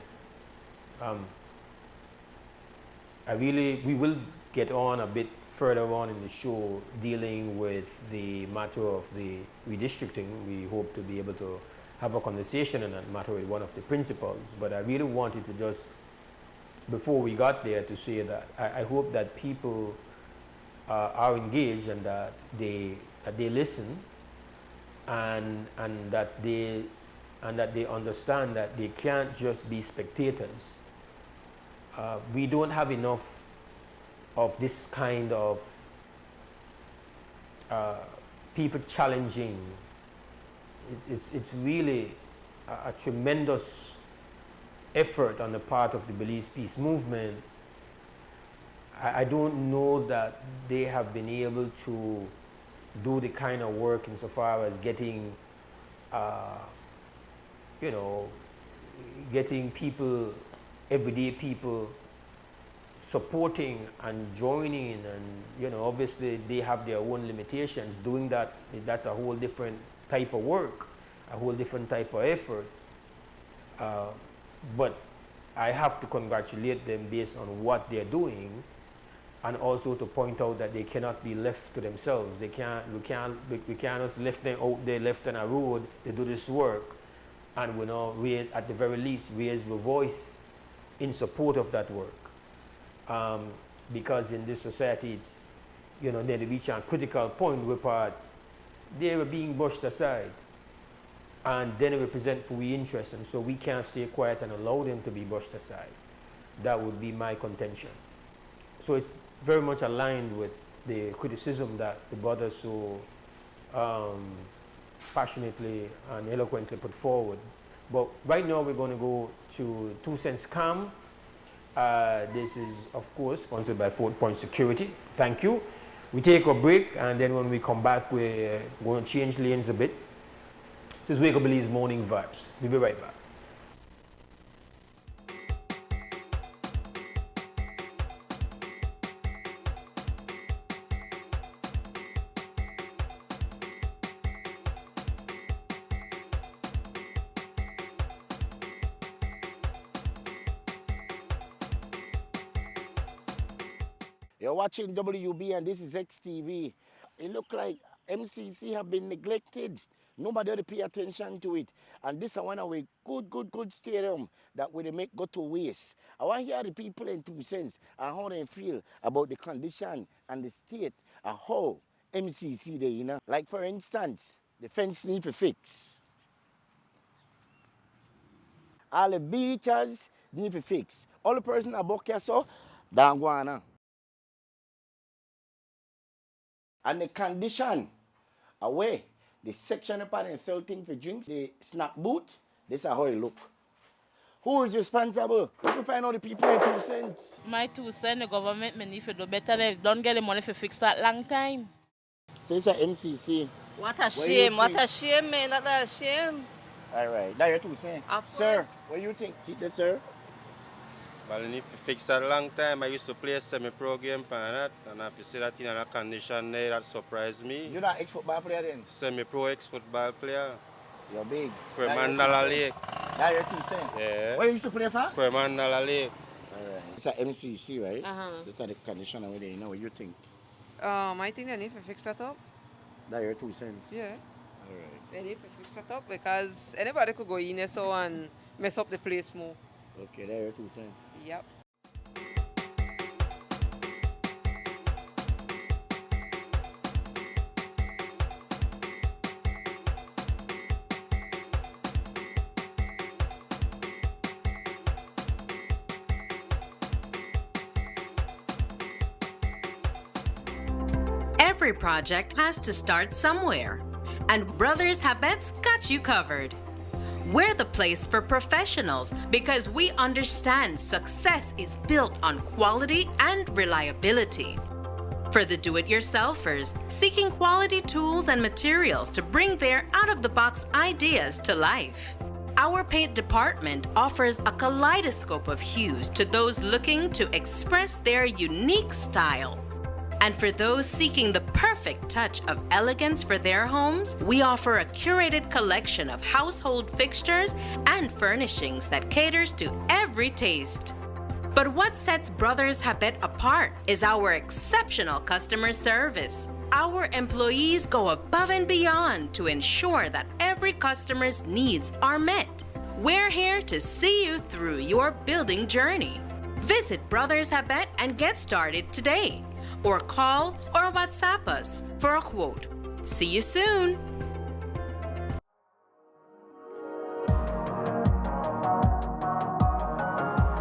Speaker 2: We will get on a bit further on in the show dealing with the matter of the redistricting. We hope to be able to have a conversation on that matter with one of the principals, but I really wanted to just before we got there to say that I hope that people are engaged and that they listen and that they understand that they can't just be spectators. We don't have enough of this kind of people challenging. It's really a tremendous effort on the part of the Belize Peace Movement. I don't know that they have been able to do the kind of work insofar as getting, getting people, everyday people, supporting and joining, and obviously they have their own limitations. Doing that, that's a whole different type of work, a whole different type of effort. But I have to congratulate them based on what they're doing, and also to point out that they cannot be left to themselves. We can't just left them out there, left on a road. They do this work, and we now raise, at the very least, raise the voice in support of that work. Because in this society, it's, they reach a critical point where they were being brushed aside, and then they represent for we interest, and so we can't stay quiet and allow them to be brushed aside. That would be my contention. So it's very much aligned with the criticism that the brothers so passionately and eloquently put forward. But right now we're going to go to 2 Cents Cam. This is, of course, sponsored by 4 Point Security. Thank you. We take a break, and then when we come back, we're going to change lanes a bit. This is Wake Up Belize Morning Vibes. We'll be right back.
Speaker 14: You're watching WUB and this is XTV. It look like MCC have been neglected. Nobody had to pay attention to it. And this is one of a good stadium that we make go to waste. I want to hear the people in 2 cents and how they feel about the condition and the state and how MCC they, Like for instance, the fence need to fix. All the beaches need to fix. All the person about here so, Dangwana. And the condition away, the section upon and sell things for drinks, the snack booth, this is how it look. Who is responsible? We find out the people in 2 cents.
Speaker 3: My 2 cents, the government may need to do better. They don't get the money to fix that long time.
Speaker 14: So it's a MCC.
Speaker 15: What a shame, man, that's a shame.
Speaker 14: All right, that's your 2 cents. Sir, what do you think? See this, sir?
Speaker 16: Well, if you fix that a long time, I used to play a semi-pro game for that, and if you see that in a condition there, that surprised me.
Speaker 14: You're not ex-football player then?
Speaker 16: Semi-pro ex-football player.
Speaker 14: You're big.
Speaker 16: Mandala Lake.
Speaker 14: That's your 2 cents?
Speaker 16: Yeah.
Speaker 14: Where you used to play for?
Speaker 16: Mandala Lake.
Speaker 14: All right. It's a MCC, right?
Speaker 15: Uh-huh.
Speaker 14: This is the condition over there, what you think?
Speaker 15: I think they need to fix that up.
Speaker 14: That's your 2 cents?
Speaker 15: Yeah.
Speaker 14: All right.
Speaker 15: They need to fix that up because anybody could go in there so and mess up the place more.
Speaker 14: Okay, that's your 2 cents.
Speaker 15: Yep.
Speaker 9: Every project has to start somewhere, and Brothers Habet's got you covered. We're the place for professionals because we understand success is built on quality and reliability. For the do-it-yourselfers seeking quality tools and materials to bring their out-of-the-box ideas to life, our paint department offers a kaleidoscope of hues to those looking to express their unique style. And for those seeking the perfect touch of elegance for their homes, we offer a curated collection of household fixtures and furnishings that caters to every taste. But what sets Brothers Habet apart is our exceptional customer service. Our employees go above and beyond to ensure that every customer's needs are met. We're here to see you through your building journey. Visit Brothers Habet and get started today. Or call or WhatsApp us for a quote. See you soon.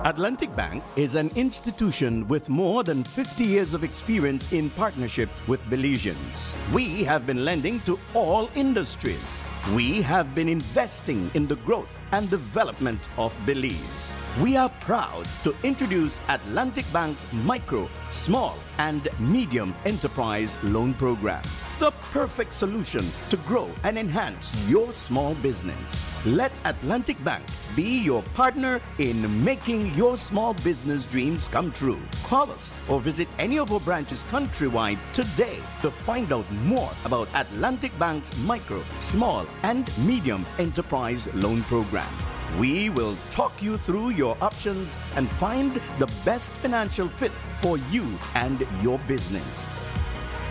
Speaker 11: Atlantic Bank is an institution with more than 50 years of experience in partnership with Belizeans. We have been lending to all industries. We have been investing in the growth and development of Belize. We are proud to introduce Atlantic Bank's micro, small, and medium enterprise loan program, the perfect solution to grow and enhance your small business. Let Atlantic Bank be your partner in making your small business dreams come true. Call us or visit any of our branches countrywide today to find out more about Atlantic Bank's micro, small, and medium enterprise loan program. We will talk you through your options and find the best financial fit for you and your business.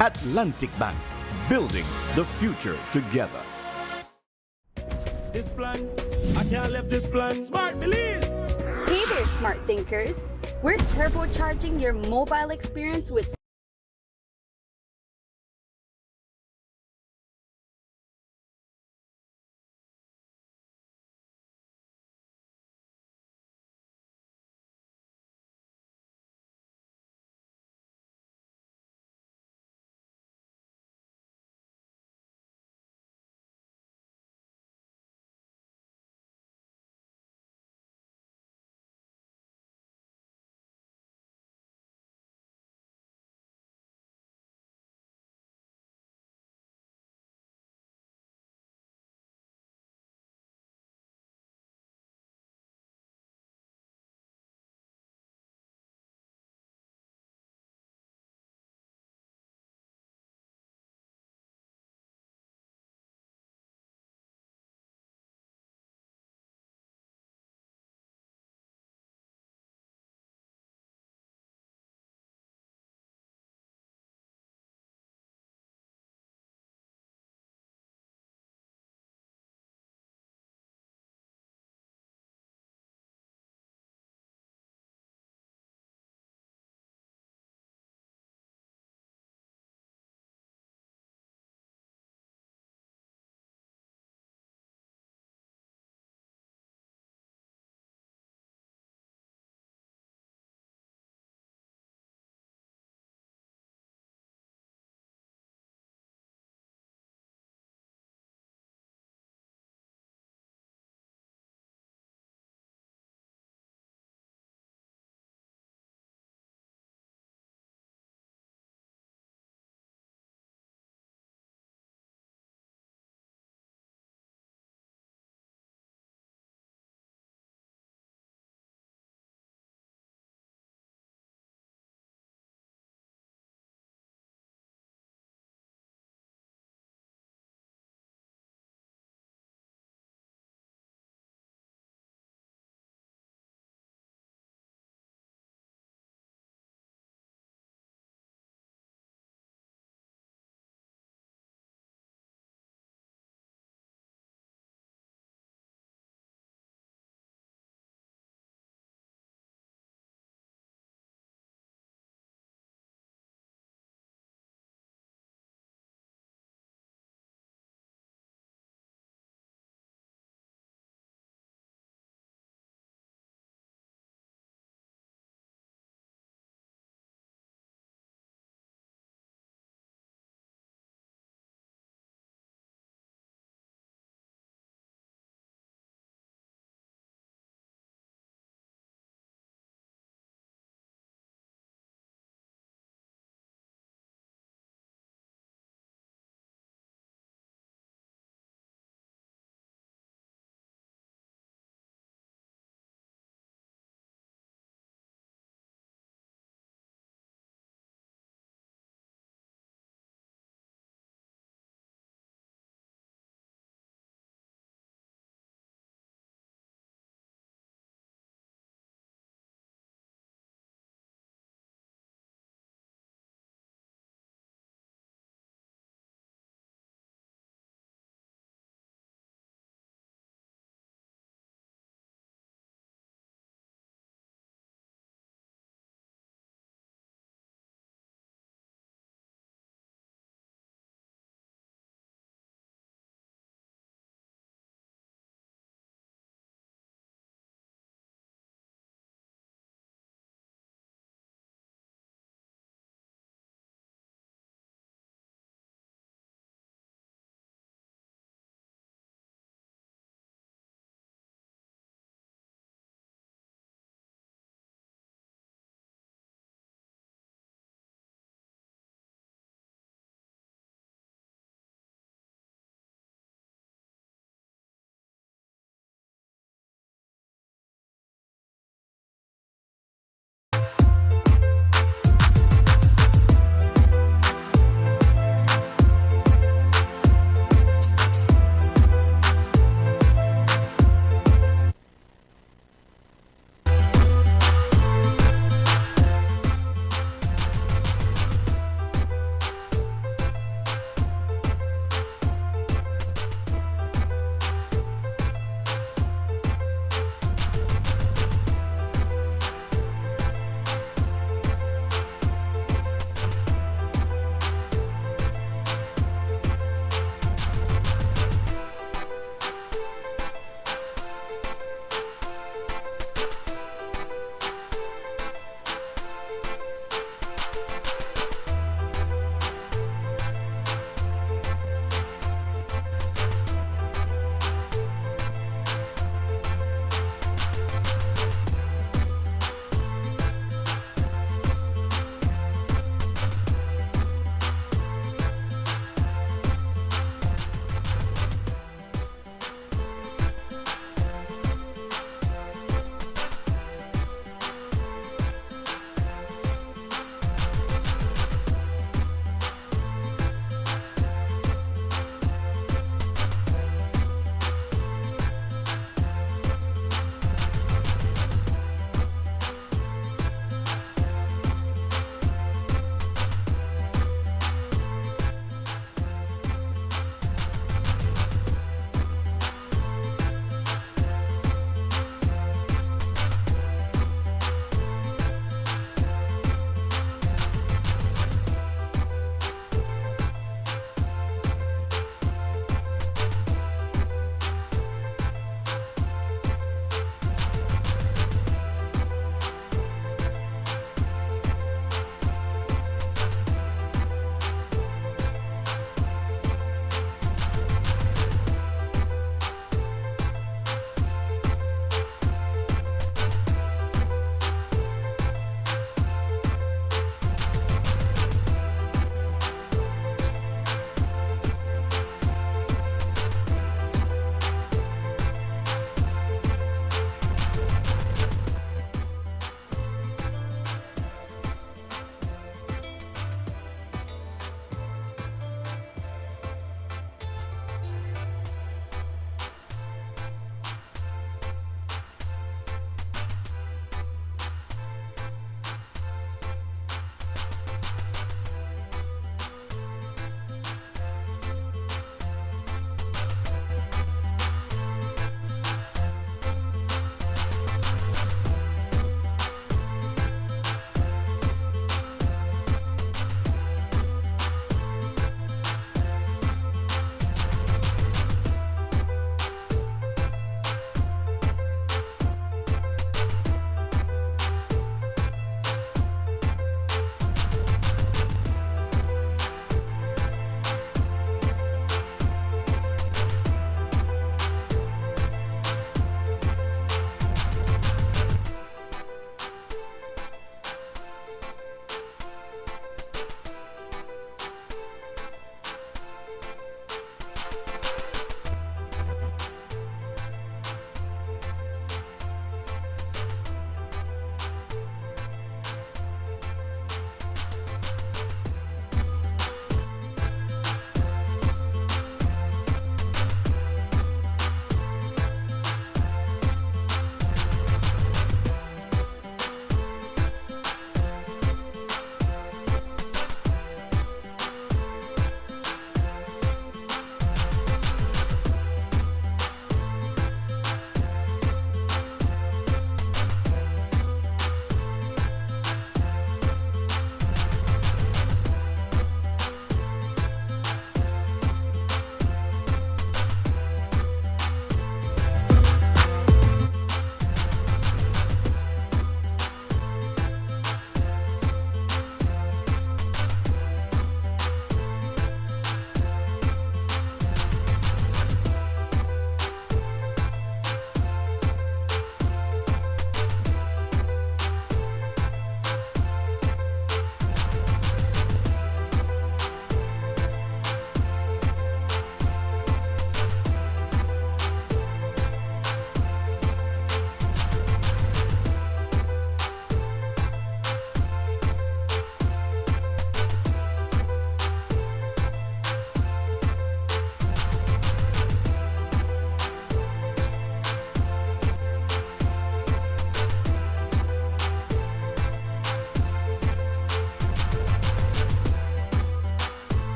Speaker 11: Atlantic Bank, building the future together.
Speaker 17: This plan, I can't leave this plan. Smart Belize!
Speaker 18: Hey there, smart thinkers. We're turbocharging your mobile experience with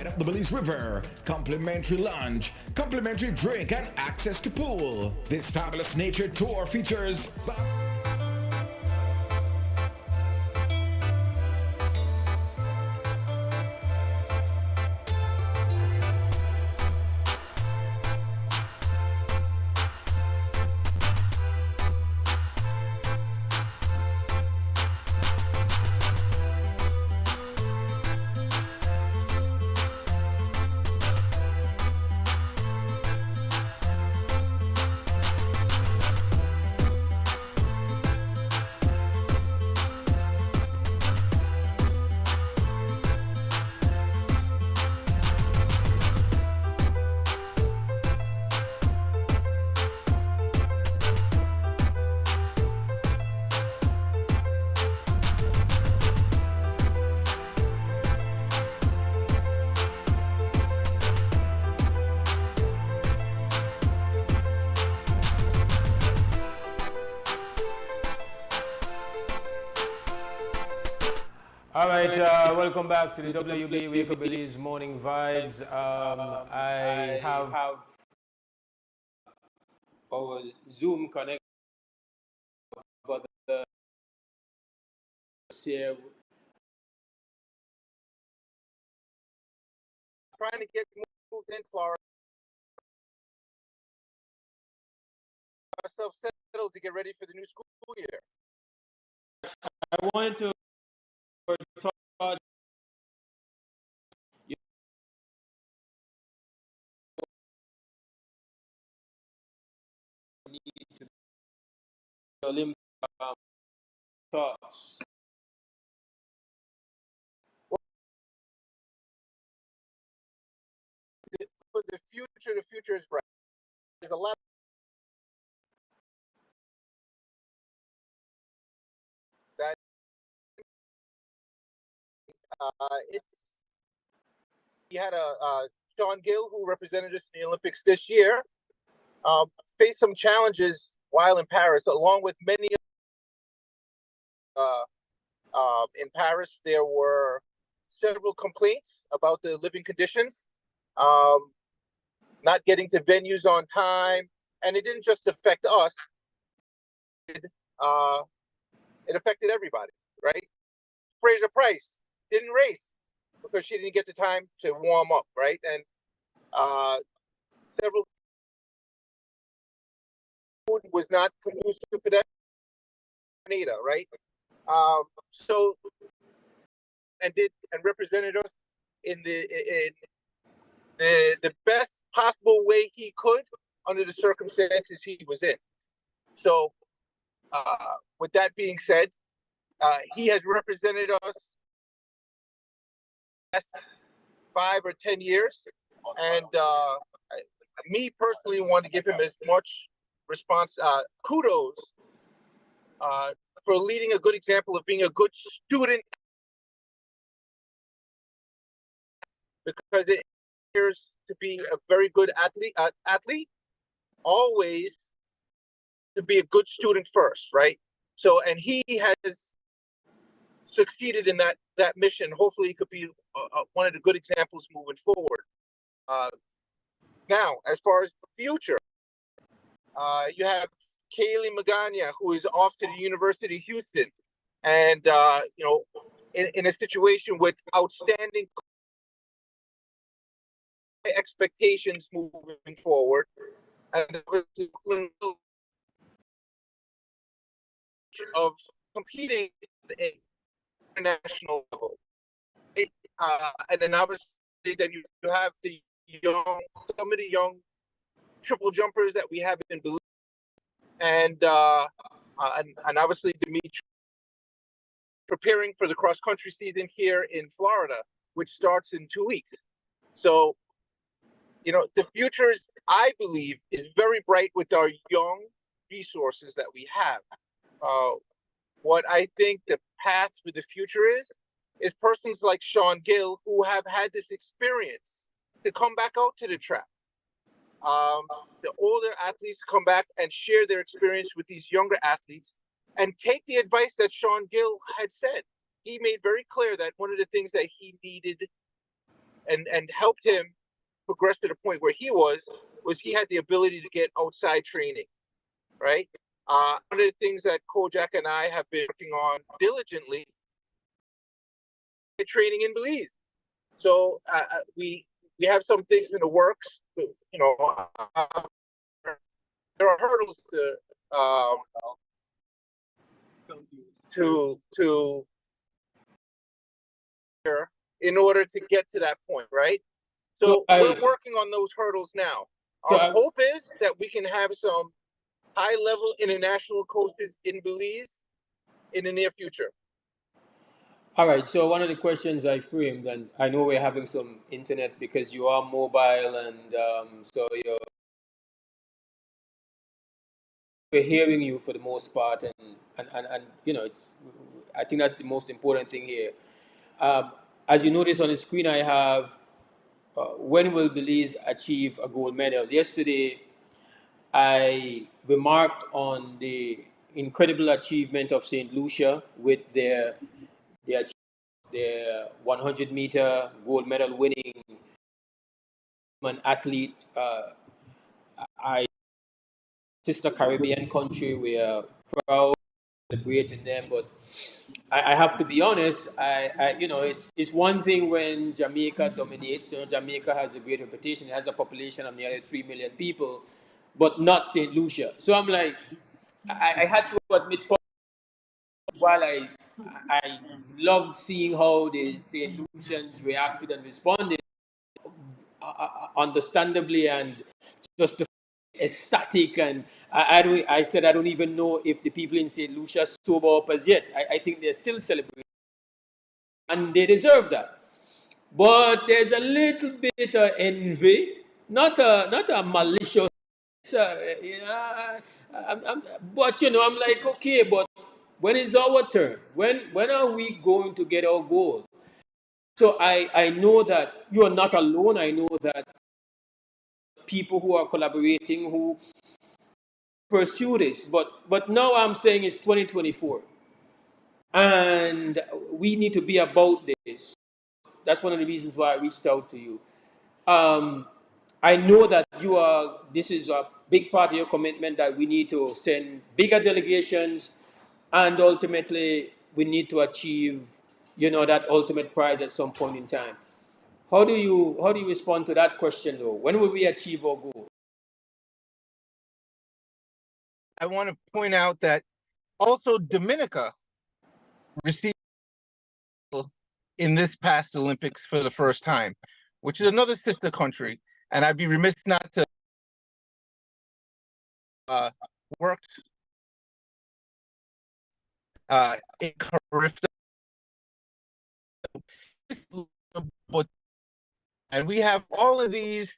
Speaker 10: Right up the Belize River, complimentary lunch, complimentary drink, and access to pool. This fabulous nature tour features
Speaker 2: All right, welcome back to the WB Wake Up Belize Morning Vibes. I have our Zoom connect, but here
Speaker 19: trying to get moved in Florida. Ourselves settled to get ready for the new school year.
Speaker 2: I wanted to talk about need to Olympic thoughts.
Speaker 19: For the future is bright. There's a lot. That he had a Sean Gill, who represented us in the Olympics this year, faced some challenges while in Paris, along with many. In Paris, there were several complaints about the living conditions, not getting to venues on time, and it didn't just affect us. It affected everybody, right? Fraser Price didn't race because she didn't get the time to warm up, right? And several food was not conducive for that, right? So and represented us in the best possible way he could under the circumstances he was in. So with that being said, he has represented us last 5 or 10 years, and me personally want to give him as much kudos for leading a good example of being a good student, because it appears to be a very good athlete, always to be a good student first, right? So, and he has succeeded in that mission. Hopefully, he could be one of the good examples moving forward. Now, as far as the future, you have Kaylee Magana, who is off to the University of Houston, and in a situation with outstanding expectations moving forward, and of competing at international level. And then obviously then you have some of the young triple jumpers that we have in Belize, and obviously Dimitri preparing for the cross country season here in Florida, which starts in 2 weeks. So, the future is, I believe, is very bright with our young resources that we have. What I think the path for the future is persons like Sean Gill, who have had this experience, to come back out to the track. The older athletes come back and share their experience with these younger athletes and take the advice that Sean Gill had said. He made very clear that one of the things that he needed and helped him progress to the point where he was he had the ability to get outside training, right? One of the things that Kojak and I have been working on diligently is training in Belize. So we have some things in the works. You know, there are hurdles to in order to get to that point, right? So we're working on those hurdles now. Our hope is that we can have some high-level international coaches in Belize in the near future.
Speaker 2: All right, so one of the questions I framed, and I know we're having some internet because you are mobile, and so we're hearing you for the most part, and you know, I think that's the most important thing here. As you notice on the screen, I have when will Belize achieve a gold medal? Yesterday, I remarked on the incredible achievement of St. Lucia with their 100-meter gold medal winning athlete. Sister Caribbean country, we are proud celebrating them, but I have to be honest. You know, it's one thing when Jamaica dominates. You know, Jamaica has a great reputation. It has a population of nearly 3 million people, but not St. Lucia. So I'm like, I had to admit, while I loved seeing how the St. Lucians reacted and responded, understandably and just ecstatic, and I said I don't even know if the people in St. Lucia sober up as yet. I think they're still celebrating, and they deserve that. But there's a little bit of envy, not a malicious, you know. But you know, I'm like, okay, but when is our turn? When are we going to get our goal? So I know that you are not alone. I know that people who are collaborating who pursue this, but now I'm saying it's 2024, and we need to be about this. That's one of the reasons why I reached out to you. I know that this is a big part of your commitment, that we need to send bigger delegations, and ultimately we need to achieve, you know, that ultimate prize at some point in time. How do you respond to that question though? When will we achieve our goal?
Speaker 19: I want to point out that also Dominica received in this past Olympics for the first time, which is another sister country, and I'd be remiss not to work in Carifta. And we have all of these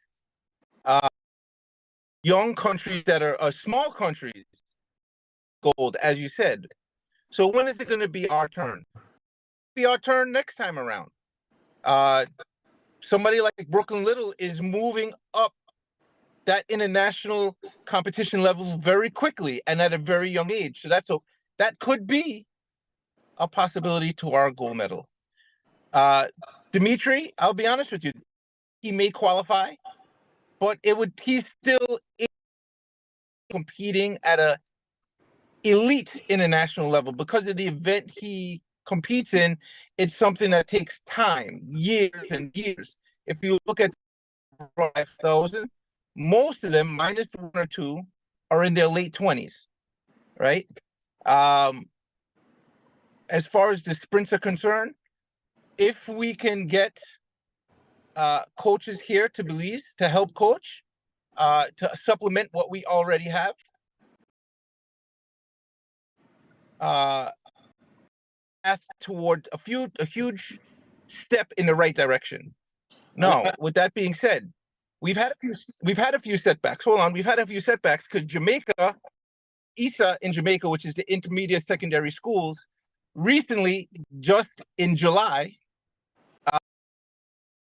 Speaker 19: young countries that are small countries, gold, as you said. So when is it going to be our turn? Be our turn next time around. Somebody like Brooklyn Little is moving up that international competition level very quickly and at a very young age. So that could be a possibility to our gold medal. Dimitri, I'll be honest with you, he may qualify, but he's still competing at a elite international level because of the event he competes in. It's something that takes time, years and years. If you look at 5,000, most of them, minus one or two, are in their late 20s, right? As far as the sprints are concerned, if we can get coaches here to Belize to help coach, to supplement what we already have, path toward a huge step in the right direction. Now, with that being said, we've had a few setbacks. Hold on, we've had a few setbacks because Jamaica, ISA in Jamaica, which is the intermediate secondary schools, recently, just in July,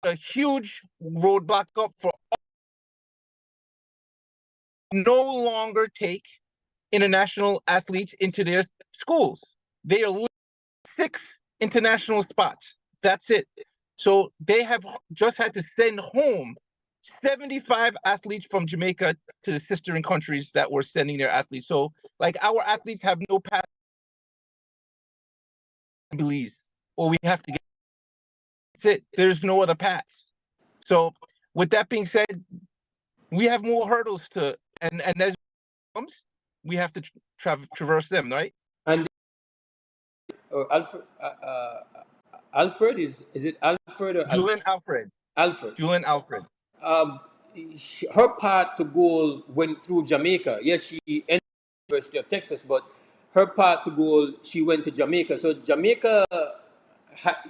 Speaker 19: a huge roadblock up for no longer take international athletes into their schools. They are 6 international spots. That's it. So they have just had to send home 75 athletes from Jamaica to the sistering countries that were sending their athletes. So, like, our athletes have no path to Belize, or we have to get it. There's no other paths. So, with that being said, we have more hurdles to, and as comes, we have to traverse them, right?
Speaker 2: And Alfred is it Alfred or
Speaker 19: Julian Alfred?
Speaker 2: Alfred.
Speaker 19: Julian Alfred.
Speaker 2: Um, her path to goal went through Jamaica. Yes, she ended at the University of Texas, but her path to goal, she went to Jamaica. So Jamaica,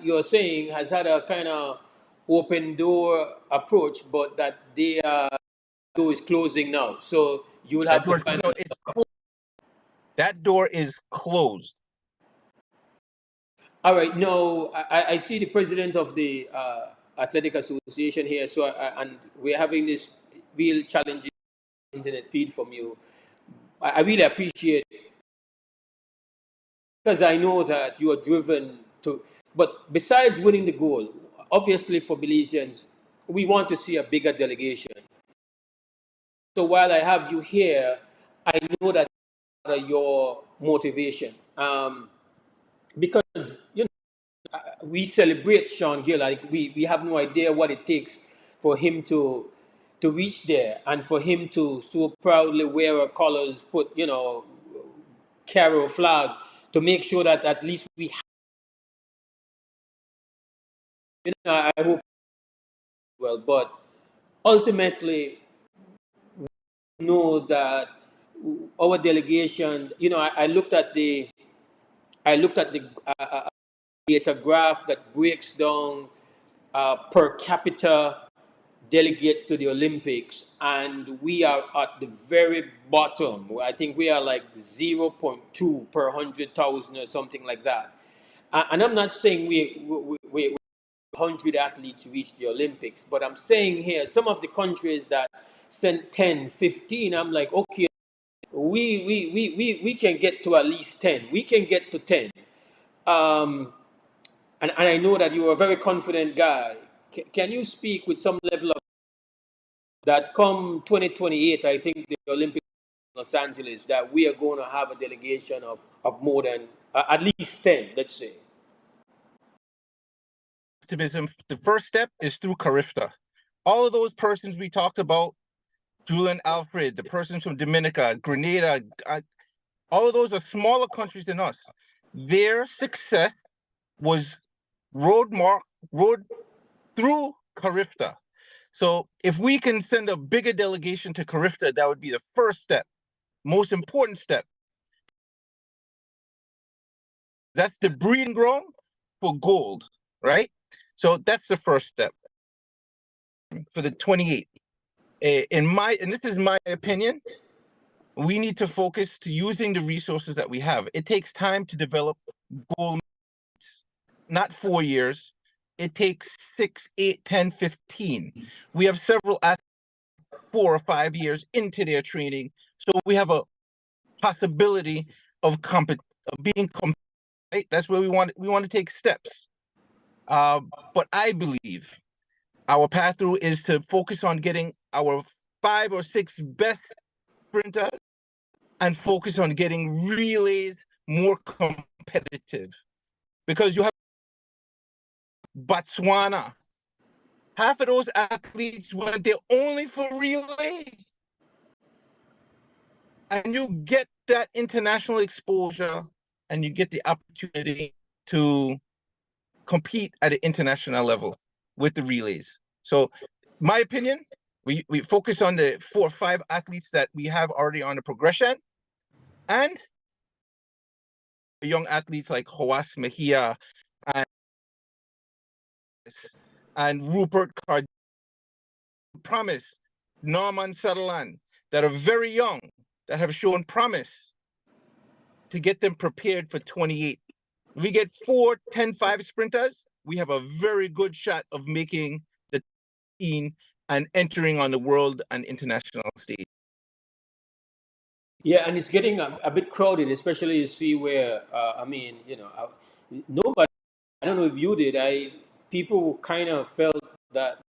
Speaker 2: you're saying, has had a kind of open door approach, but that they door is closing now. So you will have to find.
Speaker 19: No, it's closed. That door is closed.
Speaker 2: All right. No, I see the president of the Athletic Association here. So and we're having this real challenging internet feed from you. I really appreciate, because I know that you are driven to. But besides winning the goal, obviously for Belizeans, we want to see a bigger delegation. So while I have you here, I know that your motivation, because we celebrate Sean Gill. Like we have no idea what it takes for him to reach there, and for him to so proudly wear our colors, put carry a flag, to make sure that at least we I hope well, but ultimately we know that our delegation, I looked at the data graph that breaks down per capita delegates to the Olympics, and we are at the very bottom. I think we are like 0.2 per 100,000 or something like that. And I'm not saying we 100 athletes reach the Olympics, but I'm saying here, some of the countries that sent 10, 15, I'm like, okay, we can get to at least 10. We can get to 10. And I know that you are a very confident guy. Can you speak with some level of that come 2028, I think the Olympics in Los Angeles, that we are going to have a delegation of more than at least 10, let's say?
Speaker 19: Activism, the first step is through Carifta. All of those persons we talked about, Julian Alfred, the persons from Dominica, Grenada, all of those are smaller countries than us. Their success was road through Carifta. So if we can send a bigger delegation to Carifta, that would be the first step, most important step. That's the breeding ground for gold, right? So that's the first step for the 28. And this is my opinion, we need to focus to using the resources that we have. It takes time to develop gold, not 4 years. It takes 6, 8, 10, 15. We have several athletes 4 or 5 years into their training, so we have a possibility of being competitive. Right? That's where we want to take steps. But I believe our path through is to focus on getting our 5 or 6 best sprinters and focus on getting relays more competitive. Because you have Botswana, half of those athletes went there only for relay. And you get that international exposure and you get the opportunity to compete at an international level with the relays. So my opinion, we focus on the 4 or 5 athletes that we have already on the progression, and young athletes like Joas Mejia and Rupert Card promise, Norman Sutherland, that are very young, that have shown promise, to get them prepared for 28. We get 4 10-5 sprinters, we have a very good shot of making the team and entering on the world and international stage.
Speaker 2: Yeah, and it's getting a bit crowded, especially you see where, nobody, I don't know if you did, people kind of felt that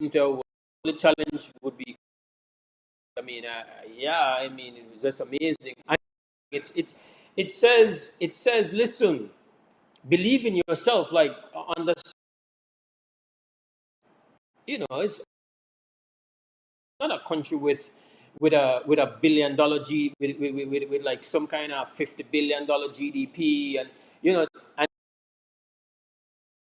Speaker 2: the challenge would be. I mean, yeah, I mean, it was just amazing. It says, listen, believe in yourself. Like on the, it's not a country with a $1 billion with like some kind of $50 billion GDP, and and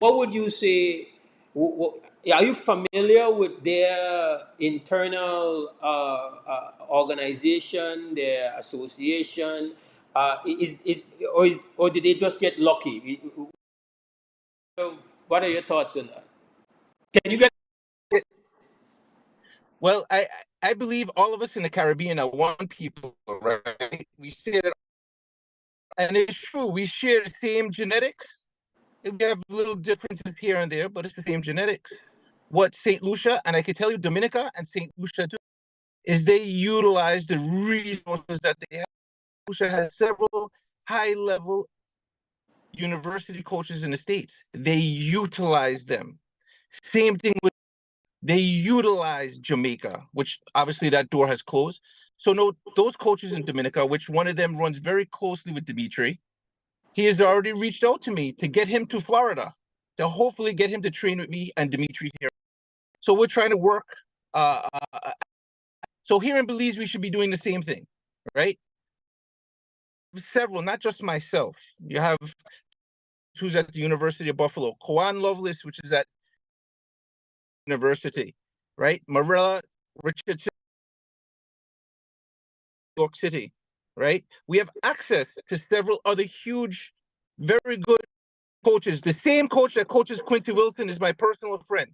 Speaker 2: what would you say? Are you familiar with their internal organization, their association? Or did they just get lucky? What are your thoughts on that? Can you get?
Speaker 19: Well, I believe all of us in the Caribbean are one people, right? We share it, and it's true. We share the same genetics. We have little differences here and there, but it's the same genetics. What St. Lucia, and I can tell you Dominica and St. Lucia too, is they utilize the resources that they have. Lucia has several high-level university coaches in the States. They utilize them. Same thing with, they utilize Jamaica, which obviously that door has closed. So no, those coaches in Dominica, which one of them runs very closely with Dimitri, he has already reached out to me to get him to Florida, to hopefully get him to train with me and Dimitri here. So we're trying to work. So here in Belize, we should be doing the same thing, right? Several, not just myself. You have who's at the University of Buffalo, Kwan Lovelace, which is at University, right? Marilla Richardson, New York City, right? We have access to several other huge, very good coaches. The same coach that coaches Quincy Wilson is my personal friend.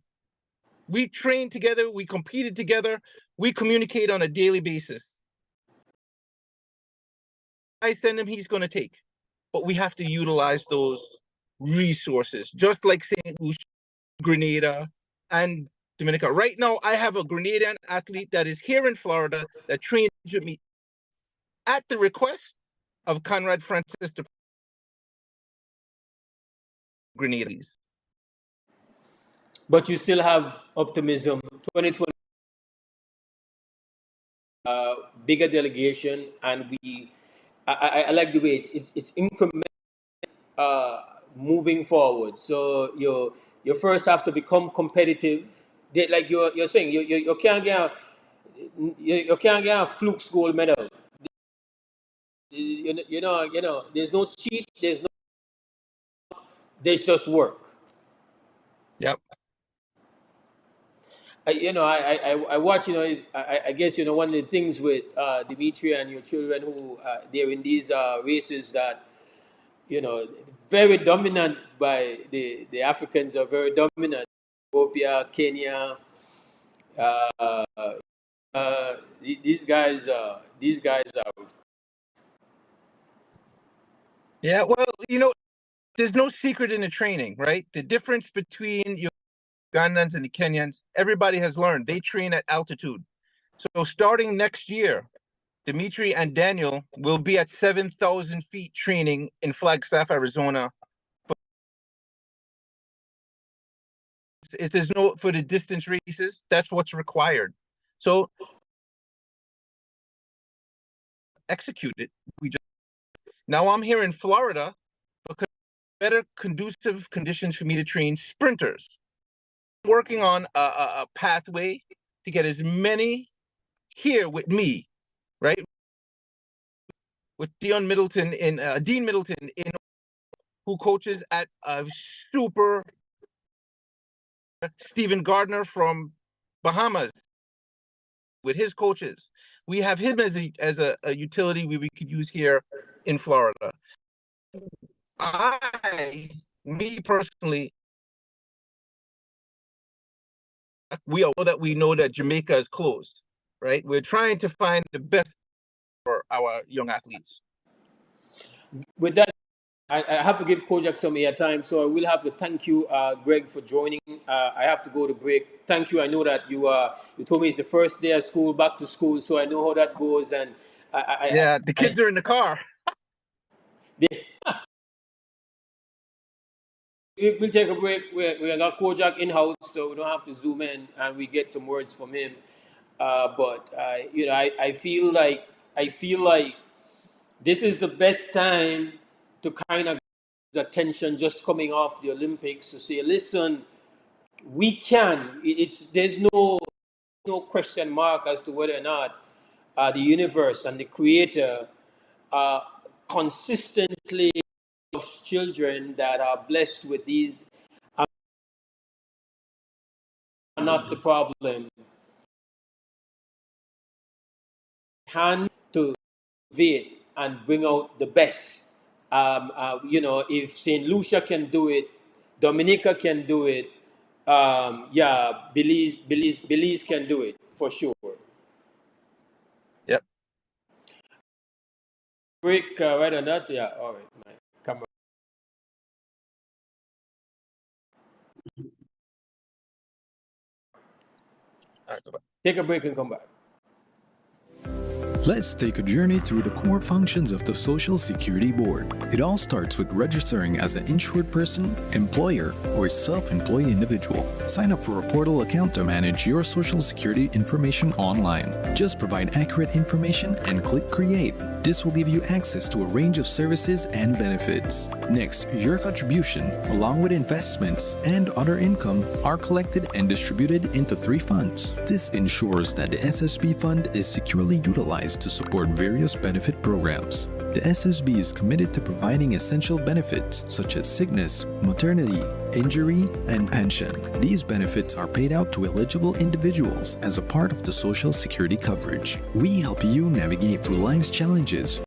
Speaker 19: We train together, we competed together, we communicate on a daily basis. I send him, he's going to take. But we have to utilize those resources, just like St. Lucia, Grenada, and Dominica. Right now, I have a Grenadian athlete that is here in Florida that trains with me at the request of Conrad Francis de Grenadians.
Speaker 2: But you still have optimism. 2020, bigger delegation, and I like the way it's incremental, moving forward. So you first have to become competitive. Like you're saying, you can't get you can't get a fluke gold medal. There's no cheat. There's just work.
Speaker 19: Yep.
Speaker 2: I watch. I guess one of the things with Dimitri and your children who they're in these races that very dominant by the Africans are very dominant. Ethiopia, Kenya, these guys are.
Speaker 19: Yeah, well, there's no secret in the training, right? The difference between Ugandans and the Kenyans, everybody has learned. They train at altitude. So starting next year, Dimitri and Daniel will be at 7,000 feet training in Flagstaff, Arizona. But if there's no, for the distance races, that's what's required. So execute it. Now I'm here in Florida because better conducive conditions for me to train sprinters. I'm working on a pathway to get as many here with me, right? With Dean Middleton in who coaches at super Stephen Gardner from Bahamas with his coaches. We have him as a utility we could use here in Florida. Me personally, we know that Jamaica is closed, right? We're trying to find the best for our young athletes.
Speaker 2: With that, I have to give Kojak some airtime, so I will have to thank you, Greg, for joining. I have to go to break. Thank you. I know that you told me it's the first day of school, back to school, so I know how that goes. And
Speaker 19: the kids are in the car.
Speaker 2: We'll take a break. We got Kojak in house, so we don't have to zoom in, and we get some words from him. But you know, I feel like this is the best time to kind of get attention just coming off the Olympics to say, listen, we can. There's no question mark as to whether or not the universe and the Creator consistently of children that are blessed with these are not the problem. Hand to innovate and bring out the best. You know, if St. Lucia can do it, Dominica can do it. Yeah, Belize can do it for sure.
Speaker 19: Yep.
Speaker 2: Break right on that. Yeah, all right. My camera.
Speaker 19: All right, bye-bye.
Speaker 2: Take a break and come back.
Speaker 20: Let's take a journey through the core functions of the Social Security Board. It all starts with registering as an insured person, employer, or self-employed individual. Sign up for a portal account to manage your Social Security information online. Just provide accurate information and click Create. This will give you access to a range of services and benefits. Next, your contribution, along with investments and other income, are collected and distributed into 3 funds. This ensures that the SSB fund is securely utilized to support various benefit programs. The SSB is committed to providing essential benefits such as sickness, maternity, injury, and pension. These benefits are paid out to eligible individuals as a part of the Social Security coverage. We help you navigate through life's challenges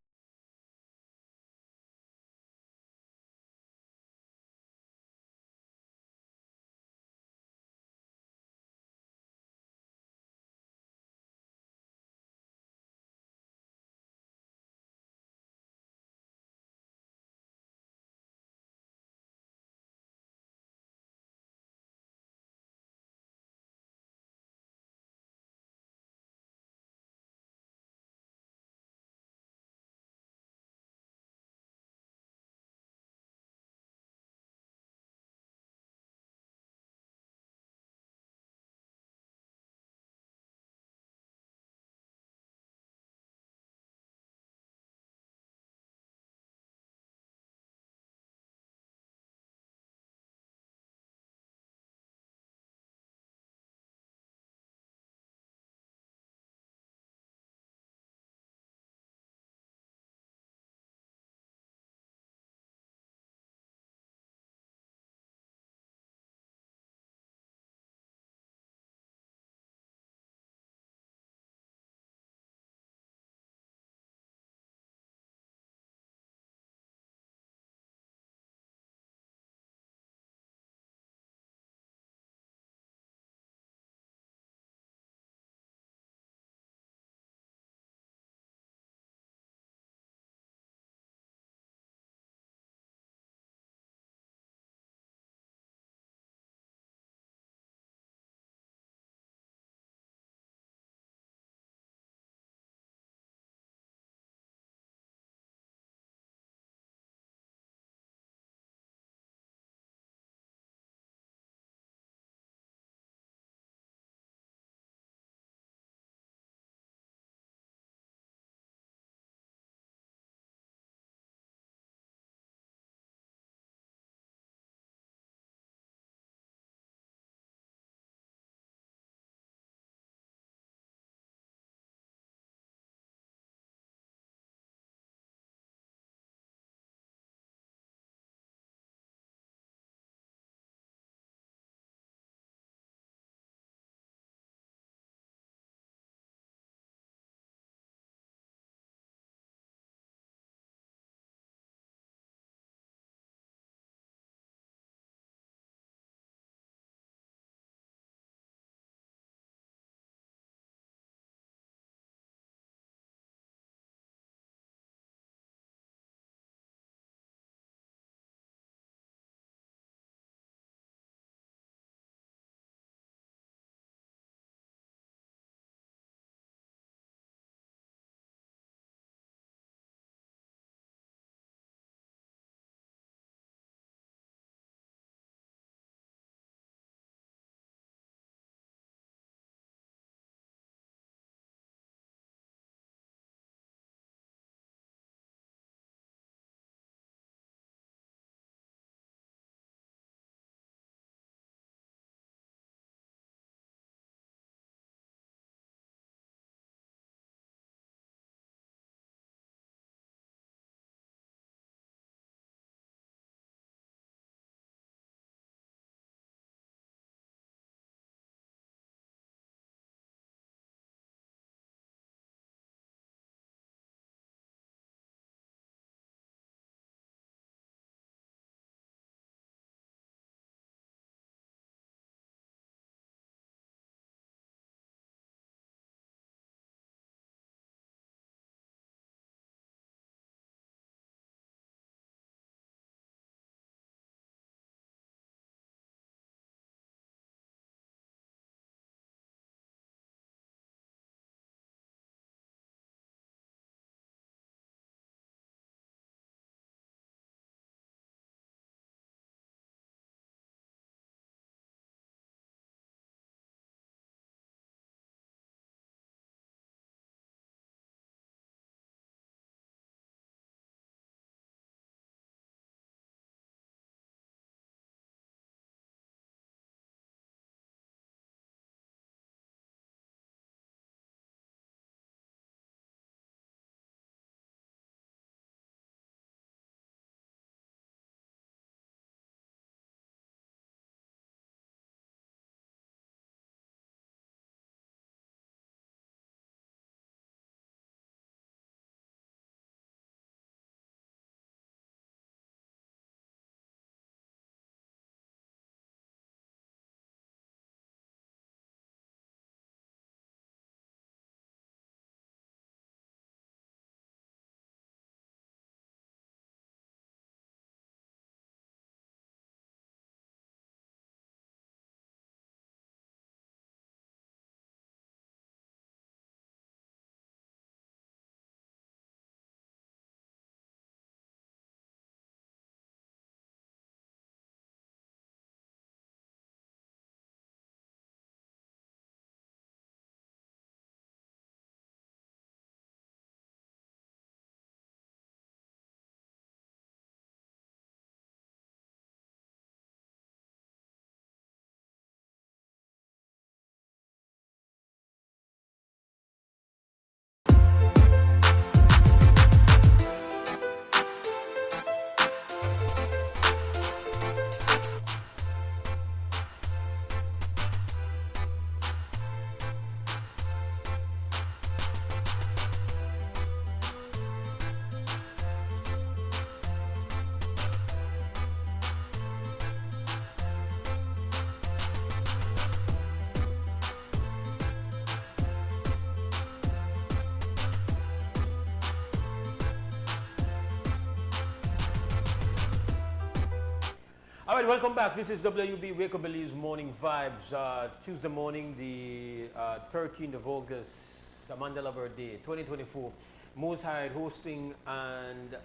Speaker 2: All right, welcome back. This is WUB Wake Up Belize Morning Vibes. Tuesday morning, the 13th of August, Mandela birthday, 2024. Mose Hyde hosting, and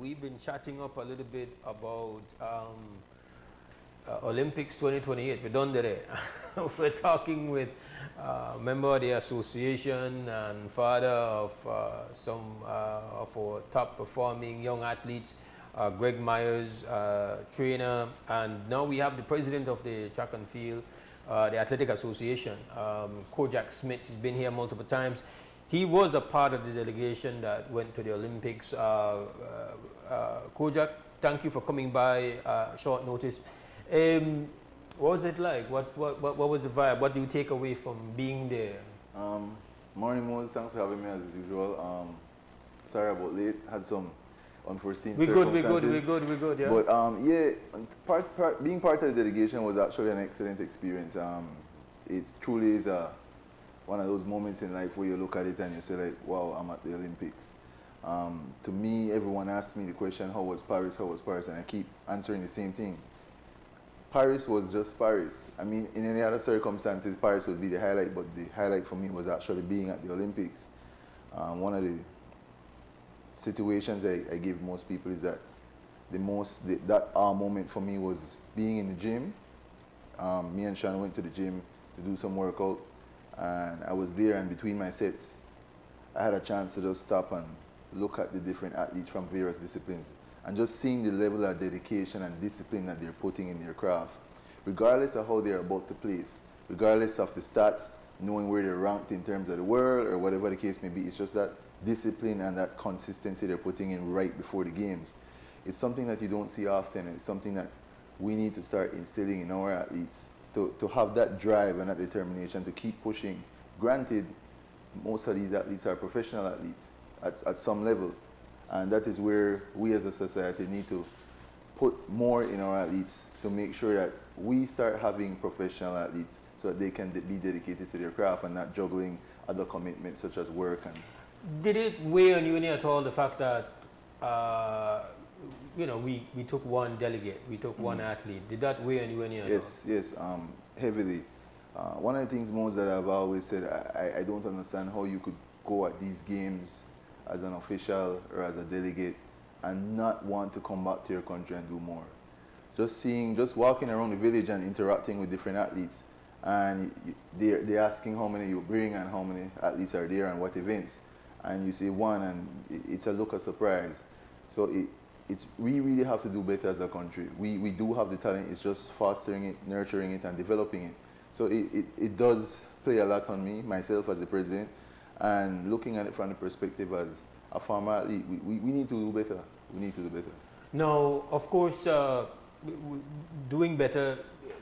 Speaker 2: we've been chatting up a little bit about Olympics 2028. We're done there. We're talking with a member of the association and father of some of our top performing young athletes, Greg Myers, trainer, and now we have the president of the track and field, the Athletic Association, Kojak Smith. He's been here multiple times. He was a part of the delegation that went to the Olympics. Kojak, thank you for coming by short notice. What was it like? What was the vibe? What do you take away from being there?
Speaker 21: Morning, Mose. Thanks for having me as usual. Sorry about late. Had some unforeseen
Speaker 2: We're
Speaker 21: circumstances.
Speaker 2: we're good, yeah.
Speaker 21: But yeah, being part of the delegation was actually an excellent experience. It truly is one of those moments in life where you look at it and you say like, wow, I'm at the Olympics. To me, everyone asks me the question, how was Paris? How was Paris? And I keep answering the same thing. Paris was just Paris. I mean, in any other circumstances, Paris would be the highlight, but the highlight for me was actually being at the Olympics. One of the situations I give most people is that that moment for me was being in the gym. Me and Sean went to the gym to do some workout, and I was there, and between my sets, I had a chance to just stop and look at the different athletes from various disciplines, and just seeing the level of dedication and discipline that they're putting in their craft, regardless of how they're about to place, regardless of the stats, knowing where they're ranked in terms of the world or whatever the case may be. It's just that discipline and that consistency they're putting in right before the games. It's something that you don't see often, and it's something that we need to start instilling in our athletes to have that drive and that determination to keep pushing. Granted, most of these athletes are professional athletes at some level, and that is where we as a society need to put more in our athletes to make sure that we start having professional athletes so that they can be dedicated to their craft and not juggling other commitments such as work. And
Speaker 2: did it weigh on you any at all, the fact that we took one delegate, we took one athlete? Did that weigh on you any at all?
Speaker 21: Yes, heavily. One of the things, most that I've always said, I don't understand how you could go at these games as an official or as a delegate and not want to come back to your country and do more. Just walking around the village and interacting with different athletes, and they're asking how many you bring and how many athletes are there and what events, and you say one, and it's a look of surprise. So we really have to do better as a country. We do have the talent. It's just fostering it, nurturing it, and developing it. So it does play a lot on me, myself as the president, and looking at it from the perspective as a former athlete, we need to do better. We need to do better.
Speaker 2: Now, of course, doing better,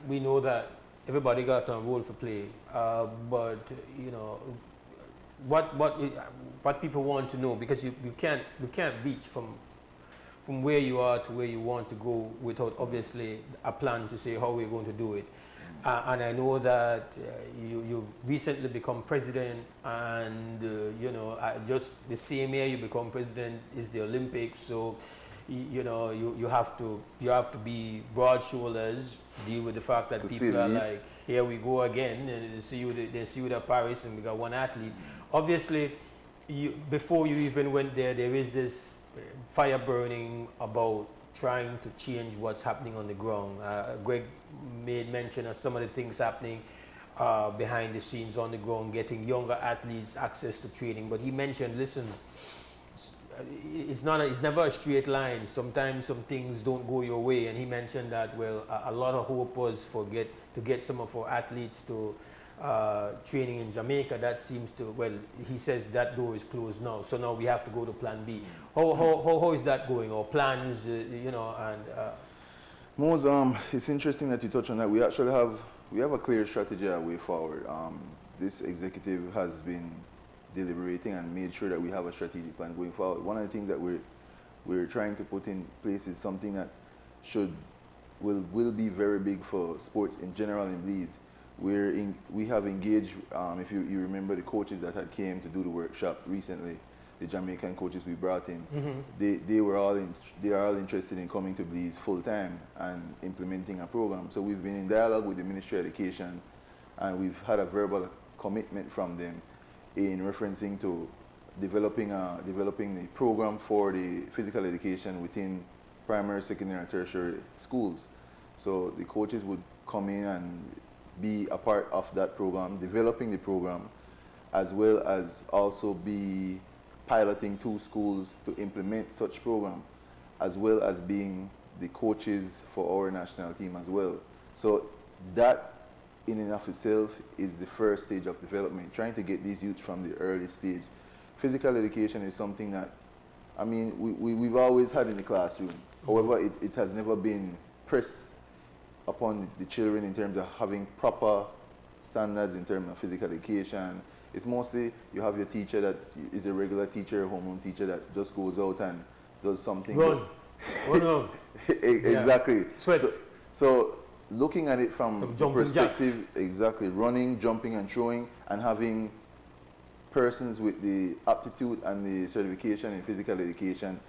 Speaker 2: we know that everybody got a role for play, but what people want to know, because you can't reach from where you are to where you want to go without obviously a plan to say how we're going to do it. And I know that you recently become president, and just the same year you become president is the Olympics. So you have to be broad shoulders, deal with the fact that people are like, here we go again, and they see you at Paris, and we got one athlete. Obviously, before you even went there is this fire burning about trying to change what's happening on the ground. Greg made mention of some of the things happening behind the scenes on the ground, getting younger athletes access to training. But he mentioned, listen, it's never a straight line. Sometimes some things don't go your way. And he mentioned that, well, a lot of hope was to get some of our athletes to training in Jamaica. That seems to, well, he says that door is closed now. So now we have to go to plan B. How is that going? Or plans,
Speaker 21: Mose, it's interesting that you touch on that. We actually have a clear strategy and way forward. This executive has been deliberating and made sure that we have a strategic plan going forward. One of the things that we're trying to put in place is something that will be very big for sports in general in Belize. We have engaged, if you remember the coaches that had came to do the workshop recently, the Jamaican coaches we brought in,
Speaker 2: Mhm.
Speaker 21: they are all interested in coming to Belize full time and implementing a program. So we've been in dialogue with the Ministry of Education, and we've had a verbal commitment from them in referencing to developing the program for the physical education within primary, secondary, and tertiary schools. So the coaches would come in and be a part of that program, developing the program, as well as also be piloting 2 schools to implement such program, as well as being the coaches for our national team as well. So that in and of itself is the first stage of development, trying to get these youths from the early stage. Physical education is something that, I mean, we've always had in the classroom. However, it has never been pressed upon the children in terms of having proper standards in terms of physical education. It's mostly you have your teacher that is a regular teacher, a homeroom teacher that just goes out and does something.
Speaker 2: Run. Run.
Speaker 21: Exactly.
Speaker 2: Yeah. Sweat.
Speaker 21: So looking at it from the
Speaker 2: jumping
Speaker 21: perspective,
Speaker 2: jacks.
Speaker 21: exactly, running, jumping and throwing, and having persons with the aptitude and the certification in physical education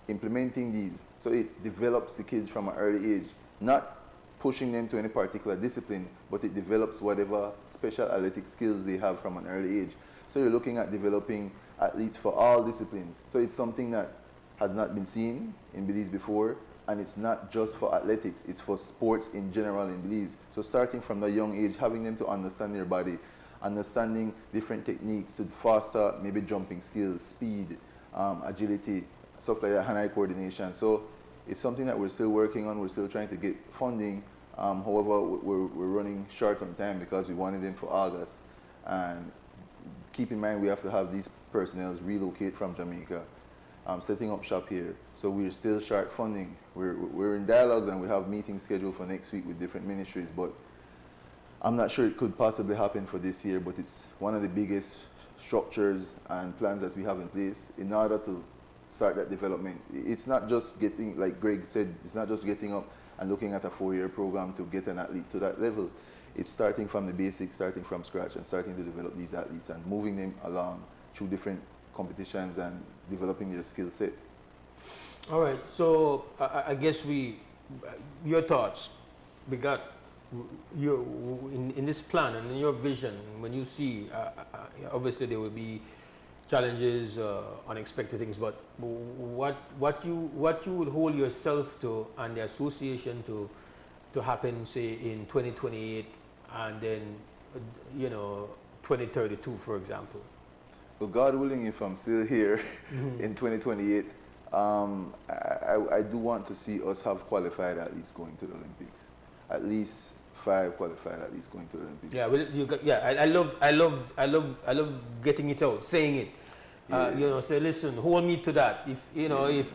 Speaker 21: implementing these. So it develops the kids from an early age, not pushing them to any particular discipline, but it develops whatever special athletic skills they have from an early age. So you're looking at developing athletes for all disciplines. So it's something that has not been seen in Belize before, and it's not just for athletics, it's for sports in general in Belize. So starting from the young age, having them to understand their body, understanding different techniques to foster maybe jumping skills, speed, agility, stuff like that, hand-eye coordination. So it's something that we're still working on. We're still trying to get funding. However, we're running short on time because we wanted them for August. And keep in mind, we have to have these personnel relocate from Jamaica, setting up shop here. So we're still short funding. We're in dialogues and we have meetings scheduled for next week with different ministries, but I'm not sure it could possibly happen for this year, but it's one of the biggest structures and plans that we have in place in order to start that development. It's not just getting, like Greg said, it's not just getting up and looking at a 4-year program to get an athlete to that level. It's starting from the basics, starting from scratch, and starting to develop these athletes and moving them along through different competitions and developing their skill set.
Speaker 2: All right, so I guess your thoughts, we got your, in this plan and in your vision, when you see, obviously there will be challenges, unexpected things, but what you would hold yourself to and the association to happen, say, in 2028 and then, 2032, for example?
Speaker 21: Well, God willing, if I'm still here in 2028, I do want to see us have qualified athletes going to the Olympics. At least 5 qualified athletes going to the Olympics.
Speaker 2: Yeah, well, I love getting it out, saying it. Say, listen, hold me to that. If if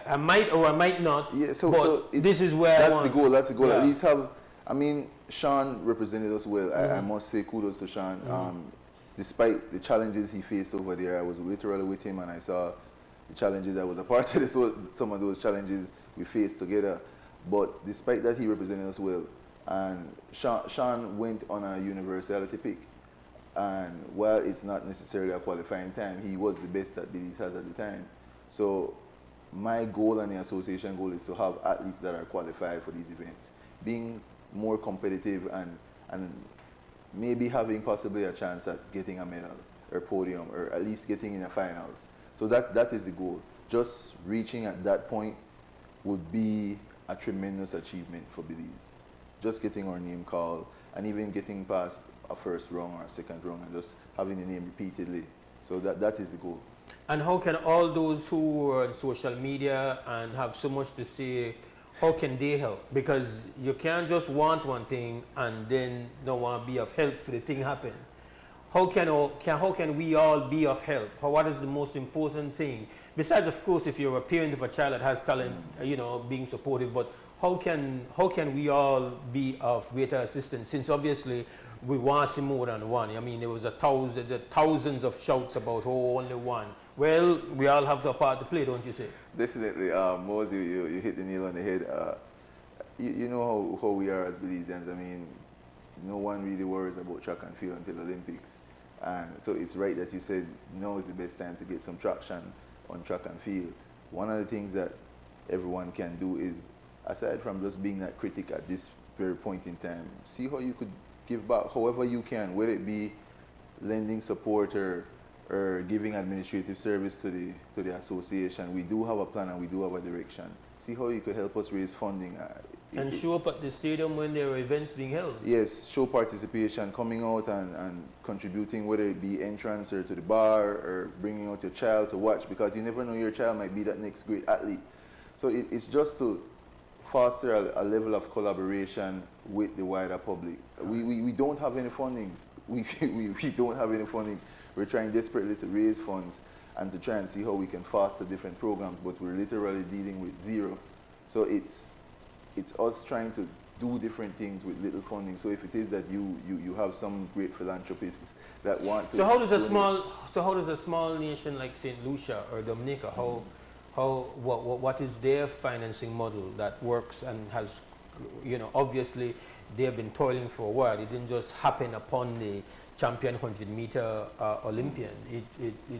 Speaker 2: I might or I might not.
Speaker 21: Yeah,
Speaker 2: so this is where
Speaker 21: that's the goal. That's the goal.
Speaker 2: Yeah.
Speaker 21: At least have. I mean, Sean represented us well. I must say kudos to Sean. Despite the challenges he faced over there, I was literally with him and I saw the challenges. I was a part of some of those challenges we faced together. But despite that, he represented us well. And Sean went on a universality pick. And while it's not necessarily a qualifying time, he was the best that Belize has at the time. So my goal and the association goal is to have athletes that are qualified for these events, being more competitive and maybe having possibly a chance at getting a medal or podium or at least getting in the finals. So that is the goal. Just reaching at that point would be a tremendous achievement for Belize. Just getting our name called and even getting past a first round or a second round and just having the name repeatedly. So that is the goal.
Speaker 2: And how can all those who are on social media and have so much to say, how can they help? Because you can't just want one thing and then not want to be of help for the thing happen. How can we all be of help? What is the most important thing? Besides, of course, if you're a parent of a child that has talent, being supportive, but how can we all be of greater assistance? Since obviously we want to see more than one. I mean, there was thousands of shouts about only one. Well, we all have a part to play, don't you say?
Speaker 21: Definitely. Mose, you hit the nail on the head. You know how we are as Belizeans. I mean, no one really worries about track and field until the Olympics. And so it's right that you said now is the best time to get some traction on track and field. One of the things that everyone can do is, aside from just being that critic at this very point in time, see how you could give back however you can, whether it be lending support or giving administrative service to the association. We do have a plan and we do have a direction. See how you could help us raise funding.
Speaker 2: And show up at the stadium when there are events being held.
Speaker 21: Yes, show participation, coming out and contributing, whether it be entrance or to the bar or bringing out your child to watch, because you never know, your child might be that next great athlete. So it's just to foster a level of collaboration with the wider public. We don't have any fundings. We don't have any fundings. We're trying desperately to raise funds and to try and see how we can foster different programs, but we're literally dealing with zero. So it's us trying to do different things with little funding. So if it is that you have some great philanthropists that want to...
Speaker 2: So how does a small nation like St. Lucia or Dominica, what is their financing model that works and has, obviously they have been toiling for a while. It didn't just happen upon the champion 100-meter Olympian.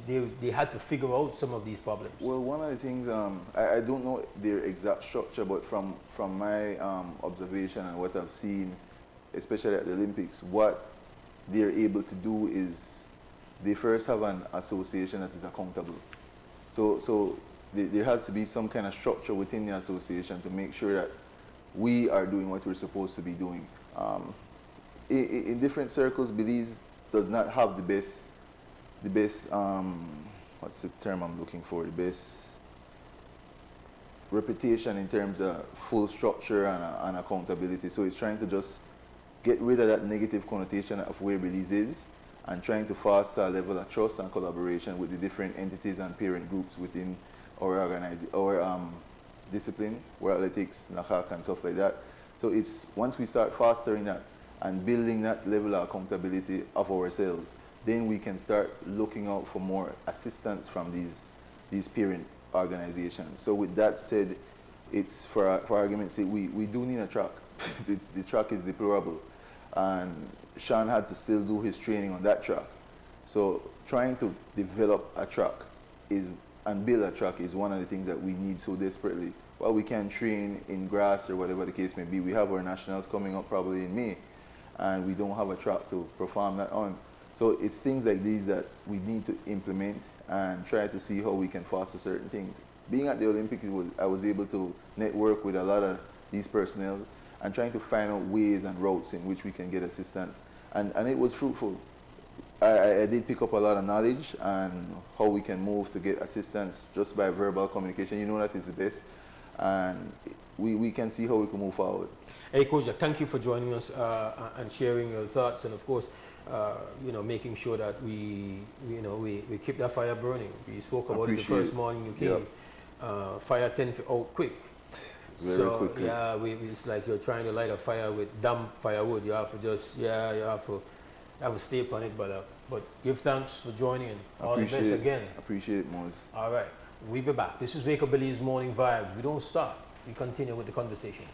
Speaker 2: They had to figure out some of these problems.
Speaker 21: Well, one of the things, I don't know their exact structure, but from my observation and what I've seen, especially at the Olympics, what they're able to do is they first have an association that is accountable. So there has to be some kind of structure within the association to make sure that we are doing what we're supposed to be doing. In different circles, Belize does not have the best, what's the term I'm looking for, the best reputation in terms of full structure and accountability. So it's trying to just get rid of that negative connotation of where Belize is and trying to foster a level of trust and collaboration with the different entities and parent groups within our discipline, World Athletics, NACAC and stuff like that. So it's once we start fostering that and building that level of accountability of ourselves, then we can start looking out for more assistance from these parent organizations. So with that said, it's for argument's sake, we do need a track. the track is deplorable, and Sean had to still do his training on that track. So trying to develop a track and build a track is one of the things that we need so desperately. While we can train in grass or whatever the case may be, we have our nationals coming up probably in May, and we don't have a track to perform that on. So it's things like these that we need to implement and try to see how we can foster certain things. Being at the Olympics, I was able to network with a lot of these personnel and trying to find out ways and routes in which we can get assistance. And it was fruitful. I did pick up a lot of knowledge and how we can move to get assistance just by verbal communication. You know that is the best. And we can see how we can move forward.
Speaker 2: Hey, Coach, thank you for joining us and sharing your thoughts, and of course, making sure that we keep that fire burning. We spoke about it the first morning you came. Yep. Fire tends to out quick.
Speaker 21: Very quickly.
Speaker 2: Yeah, it's like you're trying to light a fire with damp firewood. You have to just, you have to stay upon it. But give thanks for joining in. All the best again.
Speaker 21: Appreciate it, Mose.
Speaker 2: All right, we'll be back. This is Wake Up Billy's Morning Vibes. We don't stop. We continue with the conversation.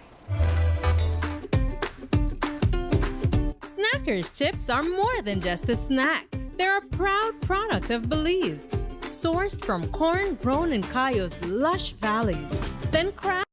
Speaker 9: Snackers chips are more than just a snack. They're a proud product of Belize, sourced from corn grown in Cayo's lush valleys, then crafted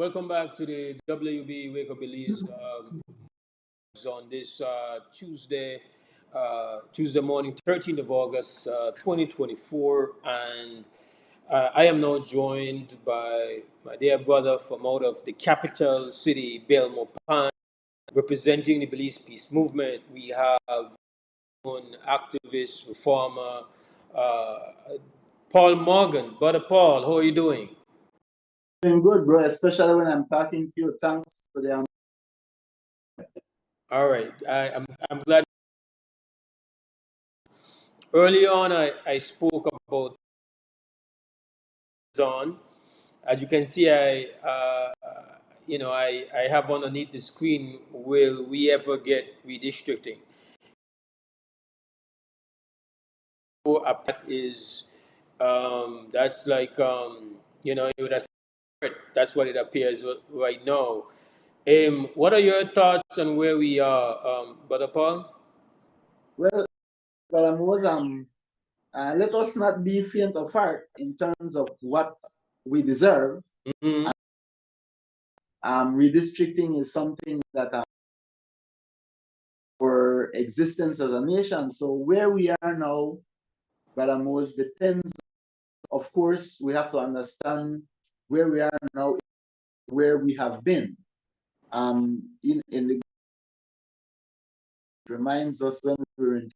Speaker 2: welcome back to the WB Wake Up Belize on this Tuesday morning, 13th of August, 2024. And I am now joined by my dear brother from out of the capital city, Belmopan, representing the Belize Peace Movement. We have one activist, reformer, uh, Paul Morgan. Brother Paul, how are you doing?
Speaker 1: Doing good, bro, especially when I'm talking to you. Thanks for the.
Speaker 2: All right. I'm glad. Early on, I spoke about on. As you can see, I have underneath the screen, will we ever get redistricting? That is, that's like, that's what it appears right now. What are your thoughts on where we are, Brother Paul?
Speaker 1: Well, Mose, let us not be faint of heart in terms of what we deserve.
Speaker 2: Mm-hmm.
Speaker 1: Redistricting is something that for existence as a nation. So where we are now, Mose, depends. Of course, we have to understand where we are now, where we have been. It reminds us when we were in.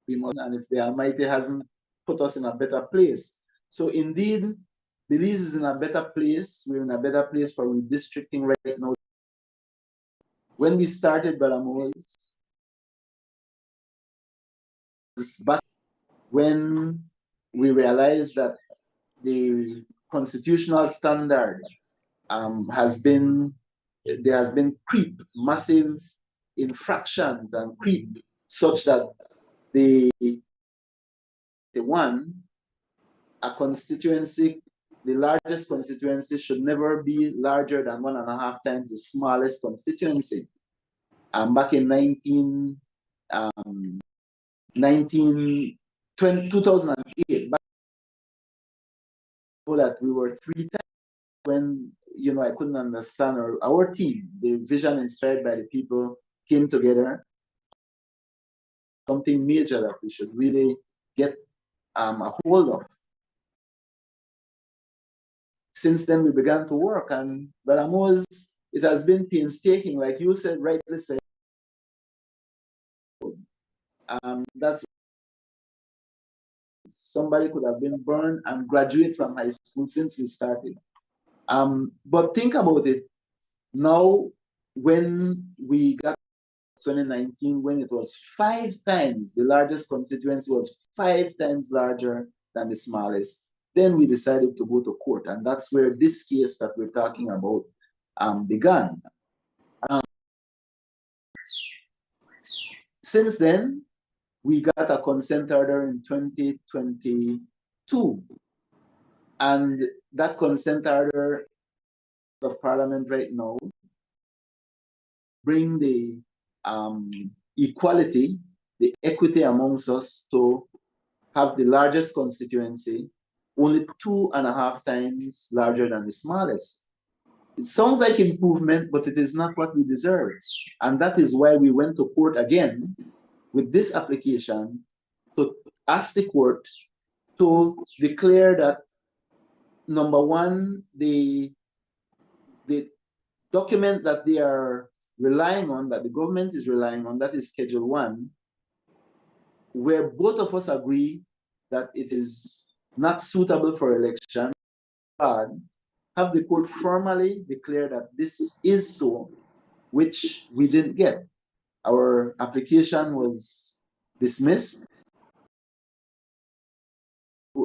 Speaker 1: And if the Almighty hasn't put us in a better place. So indeed, Belize is in a better place. We're in a better place for redistricting right now. When we started Mose, but when we realized that the constitutional standard there has been creep, massive infractions and creep, such that a constituency, the largest constituency should never be larger than 1.5 times the smallest constituency. Back in 2008, that we were 3 times when I couldn't understand, or our team, the vision inspired by the people, came together. Something major that we should really get a hold of. Since then, we began to work, and Mose, it has been painstaking, like you said, rightly said. That's somebody could have been burned and graduate from high school since we started. But think about it. Now, when we got 2019, when it was 5 times, the largest constituency was 5 times larger than the smallest, then we decided to go to court. And that's where this case that we're talking about began. Since then, we got a consent order in 2022. And that consent order of Parliament right now bring the equality, the equity amongst us to have the largest constituency, only 2.5 times larger than the smallest. It sounds like improvement, but it is not what we deserve. And that is why we went to court again with this application to ask the court to declare that, number one, the document that they are relying on, that the government is relying on, that is Schedule 1, where both of us agree that it is not suitable for election, have the court formally declare that this is so, which we didn't get. Our application was dismissed.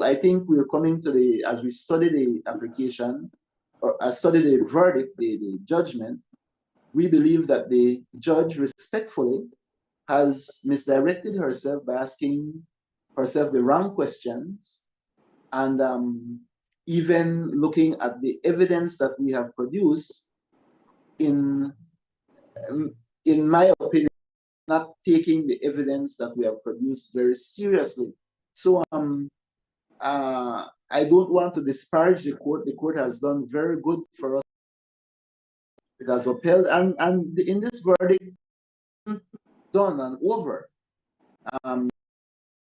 Speaker 1: I think we're coming to as we study the application, or study the verdict, the judgment, we believe that the judge respectfully has misdirected herself by asking herself the wrong questions, and even looking at the evidence that we have produced, in my opinion, not taking the evidence that we have produced very seriously. So I don't want to disparage the court. The court has done very good for us. It has upheld, and in this verdict, done and over,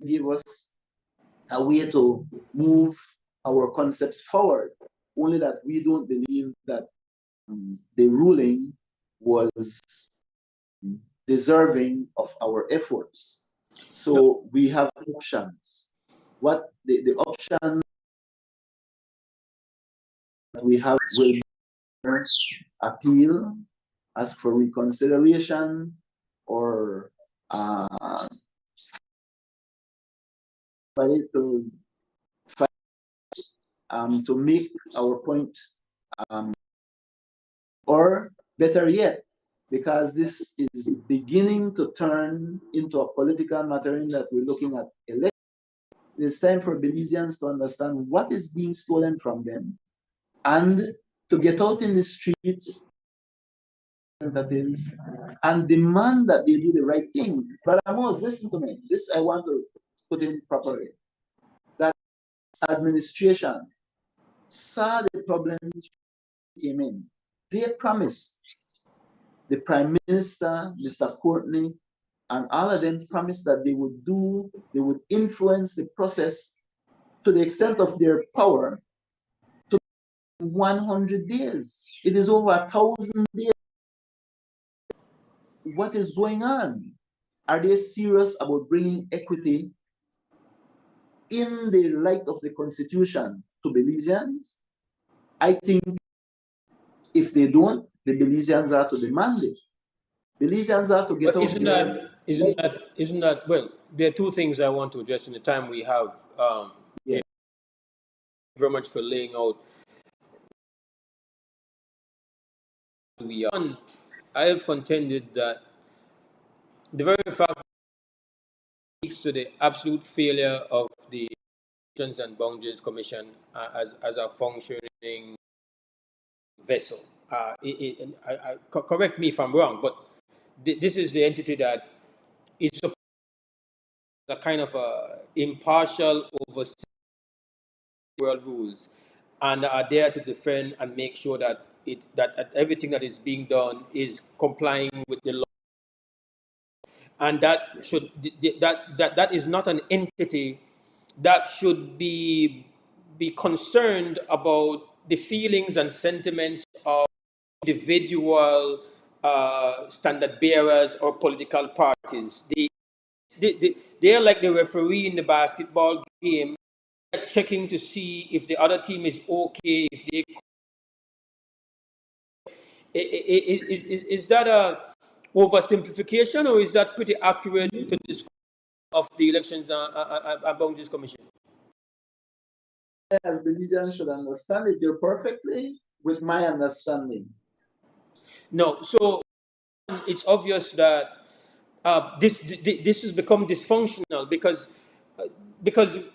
Speaker 1: give us a way to move our concepts forward. Only that we don't believe that the ruling was deserving of our efforts. So we have options. What the option we have will appeal, ask for reconsideration, or to make our point, or better yet, because this is beginning to turn into a political matter in that we're looking at elections. It's time for Belizeans to understand what is being stolen from them and to get out in the streets and demand that they do the right thing. But Mose, listen to me. This I want to put in properly. That administration saw the problems came in. They promised. The Prime Minister, Mr. Courtney, and all of them promised that they would influence the process to the extent of their power to 100 days. It is over 1,000 days. What is going on? Are they serious about bringing equity in the light of the Constitution to Belizeans? I think if they don't, the Belizeans are to demand it. Belizeans are to get
Speaker 2: But
Speaker 1: out
Speaker 2: isn't that, well, there are two things I want to address in the time we have.
Speaker 1: Yeah.
Speaker 2: Thank you very much for laying out. I have contended that the very fact speaks to the absolute failure of the Elections and Boundaries Commission as a functioning vessel. Correct me if I'm wrong, but this is the entity that is a kind of a impartial oversight world rules and are there to defend and make sure that that everything that is being done is complying with the law. And that should that is not an entity that should be concerned about the feelings and sentiments of individual standard bearers or political parties. They are like the referee in the basketball game, checking to see if the other team is okay. If they is that a oversimplification, or is that pretty accurate to the scope of the Elections and Boundaries Commission?
Speaker 1: As Belizeans should understand it, you're perfectly with my understanding.
Speaker 2: No, so it's obvious that this has become dysfunctional because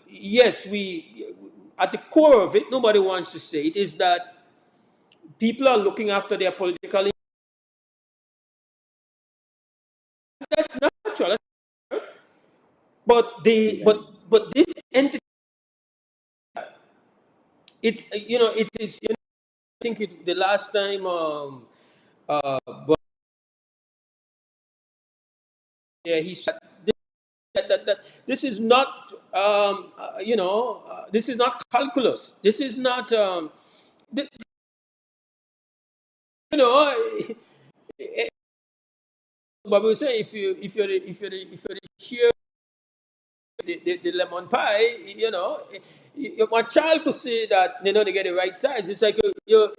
Speaker 2: yes, we at the core of it, nobody wants to say it, is that people are looking after their political. That's natural, but but this entity, it's it is. I think the last time but yeah, he said that this is not this is not calculus. This is not but we say if you're the sheer the lemon pie, my child could say that they get the right size. It's like you're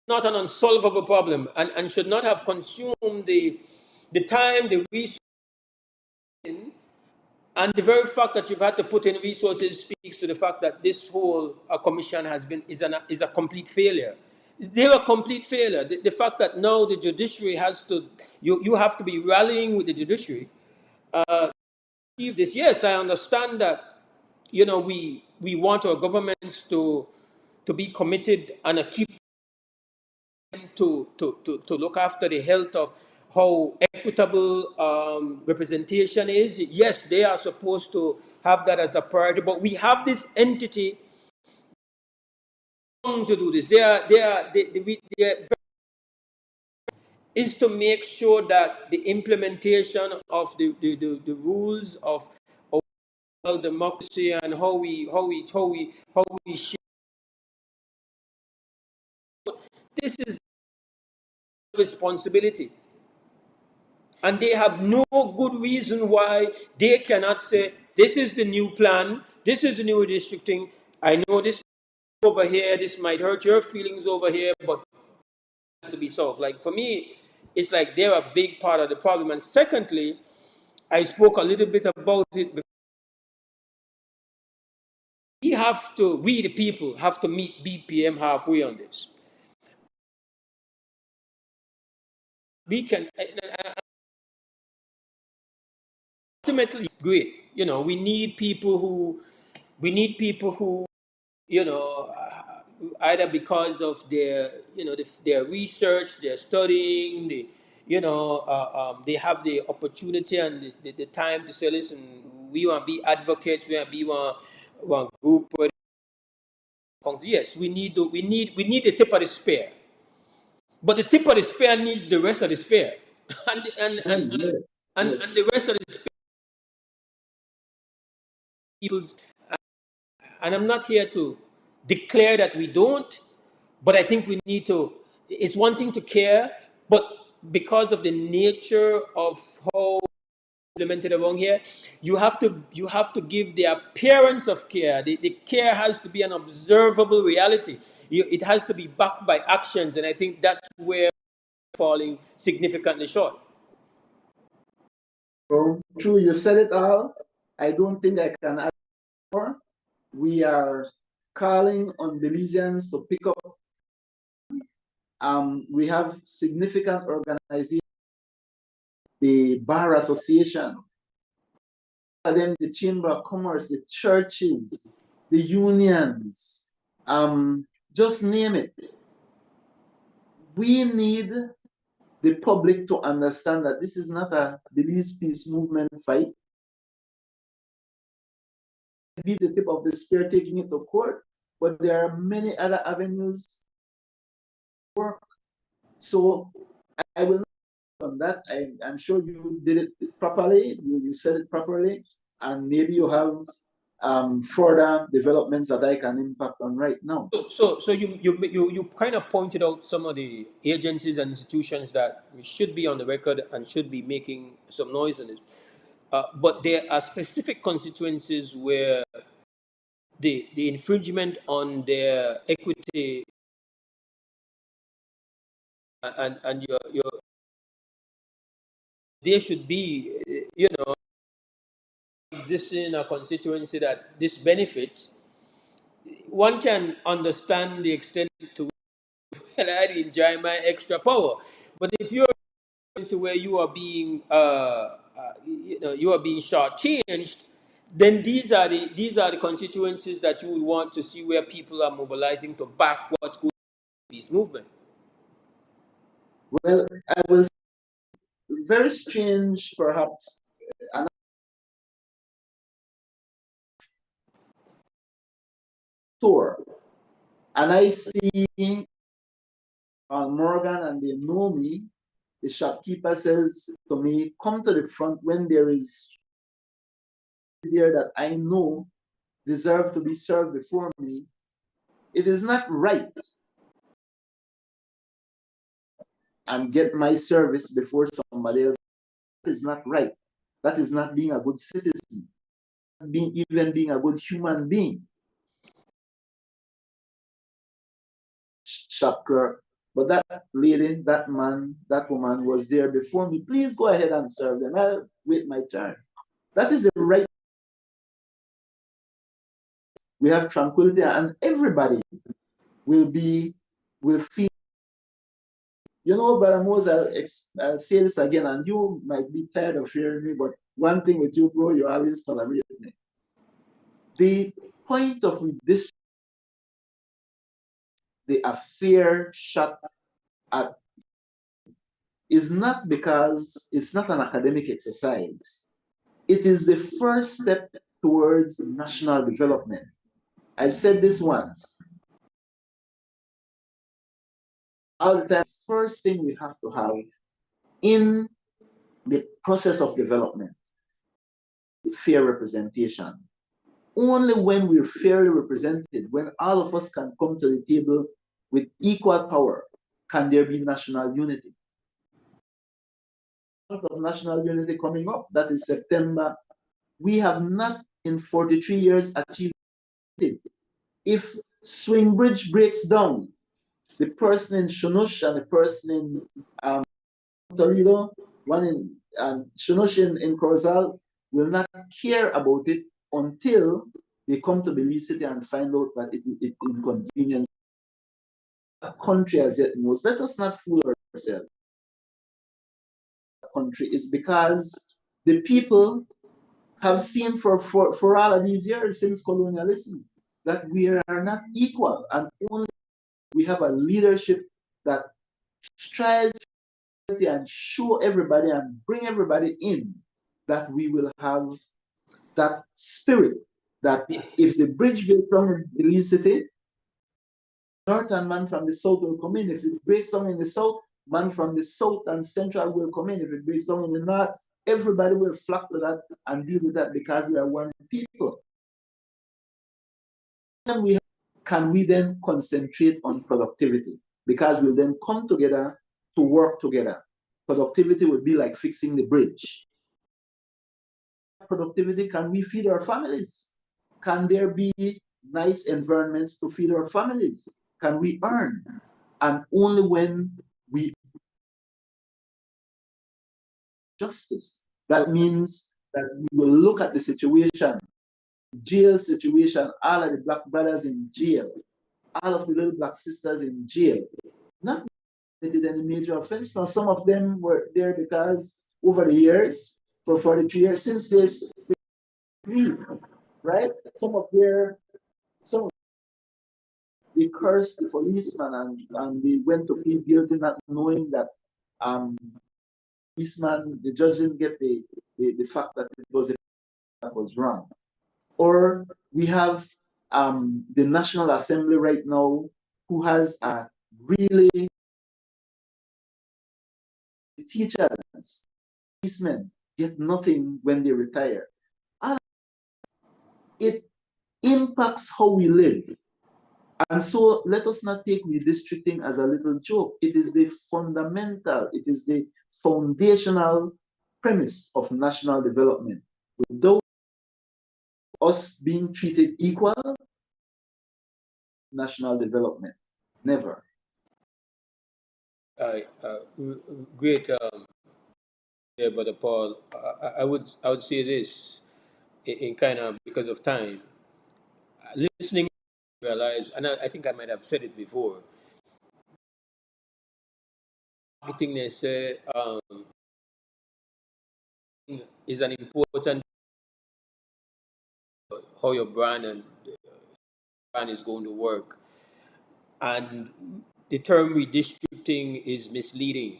Speaker 2: not an unsolvable problem and should not have consumed the time, the resources. And the very fact that you've had to put in resources speaks to the fact that this whole commission is a complete failure. They're a complete failure. The fact that now the judiciary has to, you have to be rallying with the judiciary to achieve this. Yes, I understand that, we want our governments to be committed and keep to look after the health of how equitable representation is. Yes, they are supposed to have that as a priority. But we have this entity to do this. They is to make sure that the implementation of the rules of democracy and how we shape. This is responsibility, and they have no good reason why they cannot say this is the new plan, this is the new redistricting. I know this over here, this might hurt your feelings over here, but it has to be solved. Like for me, it's like they're a big part of the problem. And secondly, I spoke a little bit about it before. We the people have to meet BPM halfway on this. We can ultimately great. We need people who either because of their their research, their studying, they have the opportunity and the time to say, listen, we want to be advocates, we want group. Yes, we need the tip of the spear, but the tip of the spear needs the rest of the spear, and the rest of the spear people's. And I'm not here to declare that we don't, but I think we need to. It's one thing to care, but because of the nature of how implemented around here, you have to give the appearance of care. The care has to be an observable reality. It has to be backed by actions, and I think that's where we're falling significantly short.
Speaker 1: Well, true, you said it all. I don't think I can add more. We are calling on Belizeans to pick up. We have significant organizations, the Bar Association, then the Chamber of Commerce, the churches, the unions, just name it. We need the public to understand that this is not a Belize Peace Movement fight. Be the tip of the spear taking it to court, but there are many other avenues to work. So I will not on that. I'm sure you did it properly, you said it properly, and maybe you have further developments that I can impact on right now.
Speaker 2: So you kind of pointed out some of the agencies and institutions that should be on the record and should be making some noise in it. But there are specific constituencies where the infringement on their equity and your there should be existing in a constituency that this benefits. One can understand the extent to which I enjoy my extra power, but if you're where you are being you are being shortchanged, then these are the constituencies that you would want to see where people are mobilizing to back what's going on in this movement.
Speaker 1: Well, I will say very strange, perhaps. Store, and I see Morgan and they know me. The shopkeeper says to me, come to the front when there is there that I know deserve to be served before me. It is not right and get my service before somebody else. That is not right. That is not being a good citizen, even being a good human being. Shop clerk. But that lady, that man, that woman was there before me. Please go ahead and serve them. I'll wait my turn. That is the right. We have tranquility, and everybody will feel. You know, Brother Mose, I'll say this again, and you might be tired of hearing me, but one thing with you, bro, you always tolerate me. The point of this, the affair shot at, is not because it's not an academic exercise. It is the first step towards national development. I've said this once. All the time, first thing we have to have in the process of development, fair representation. Only when we're fairly represented, when all of us can come to the table with equal power, can there be national unity. Of national unity coming up, that is September. We have not in 43 years achieved it. If Swing Bridge breaks down, the person in Shunush and the person in Toledo, one in Shunush in Corozal, will not care about it until they come to Belize City and find out that it inconveniences the country as yet knows. Let us not fool ourselves. Country is because the people have seen for all of these years since colonialism that we are not equal, and only we have a leadership that strives and show everybody and bring everybody in, that we will have that spirit that if the bridge breaks down in Belize City, north and man from the south will come in. If it breaks down in the south, man from the south and central will come in. If it breaks down in the north, everybody will flock to that and deal with that because we are one people. And can we then concentrate on productivity? Because we'll then come together to work together. Productivity will be like fixing the bridge. Productivity, can we feed our families? Can there be nice environments to feed our families? Can we earn? And only when we justice, that means that we will look at the situation, jail situation, all of the black brothers in jail, all of the little black sisters in jail, not committed any major offense. Now, some of them were there because over the years, for 43 years, since this, right? They cursed the policeman and they went to plead guilty, not knowing that policeman, the judge didn't get the fact that it was wrong. Or we have the National Assembly right now, who has a really teachers, policemen get nothing when they retire. It impacts how we live. And so let us not take redistricting as a little joke. It is the fundamental, it is the foundational premise of national development. Without us being treated equal, national development, never.
Speaker 2: Great, there, Brother Paul. I would say this in kind of because of time. Listening, realize, and I think I might have said it before. Marketing, they say, is an important how your brand and brand is going to work, and the term redistricting is misleading.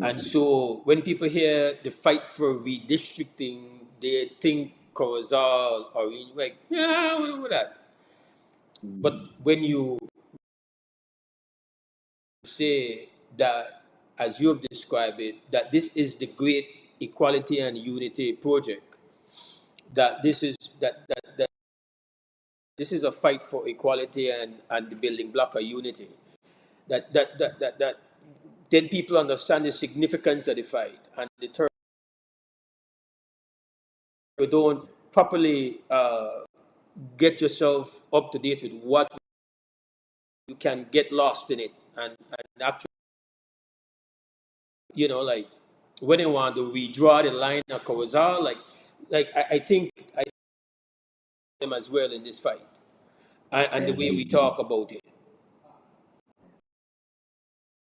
Speaker 2: And so when people hear the fight for redistricting, they think Corozal or like, yeah, what about that? But when you say that, as you have described it, that this is the great equality and unity project, that this is that this is a fight for equality and the building block of unity, that then people understand the significance of the fight and the term. You don't properly get yourself up to date with what you can get lost in it and actually, like when they want to redraw the line of Corozal, I think I them as well in this fight and the way we talk about it.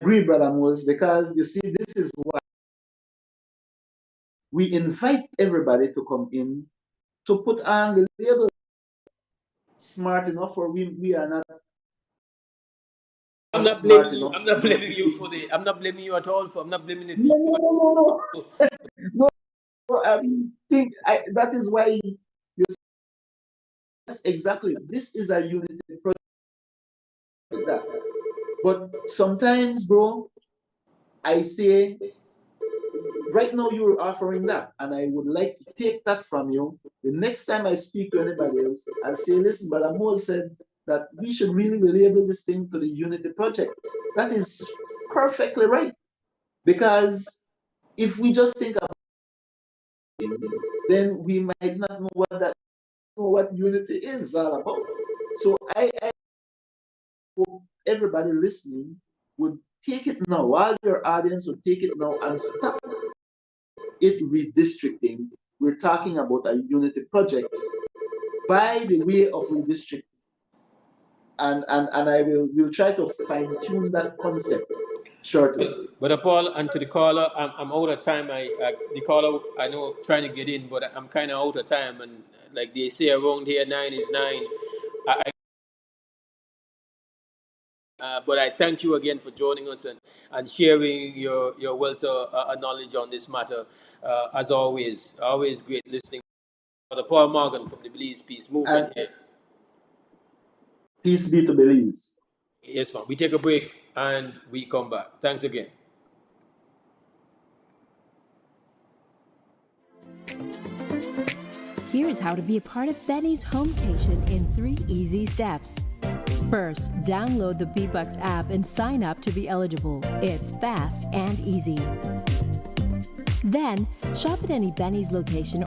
Speaker 1: I agree, Brother Mose, because you see, this is why we invite everybody to come in to put on the label smart enough, or we are not.
Speaker 2: I'm not blaming you. I'm not blaming you for the. I'm not blaming you at all. I'm not blaming it.
Speaker 1: No. Well, that is why yes, exactly. This is a unity project like that. But sometimes, bro, I say right now you're offering that, and I would like to take that from you. The next time I speak to anybody else, I'll say, listen, but Mose said that we should really label this thing to the Unity Project. That is perfectly right. Because if we just think about it, then we might not know what Unity is all about. So I hope everybody listening would take it now, while your audience would take it now and stop it redistricting. We're talking about a unity project by the way of redistricting. And I will try to fine tune that concept shortly.
Speaker 2: But Paul, and to the caller, I'm out of time. The caller, I know, trying to get in, but I'm kind of out of time. And like they say around here, 9 is 9. But I thank you again for joining us and sharing your wealth of knowledge on this matter. As always great listening. Brother Paul Morgan from the Belize Peace Movement here.
Speaker 1: Peace be to Belize.
Speaker 2: Yes, ma'am. We take a break and we come back. Thanks again.
Speaker 5: Here's how to be a part of Benny's Homecation in 3 easy steps. First, download the B-Bucks app and sign up to be eligible. It's fast and easy. Then, shop at any Benny's location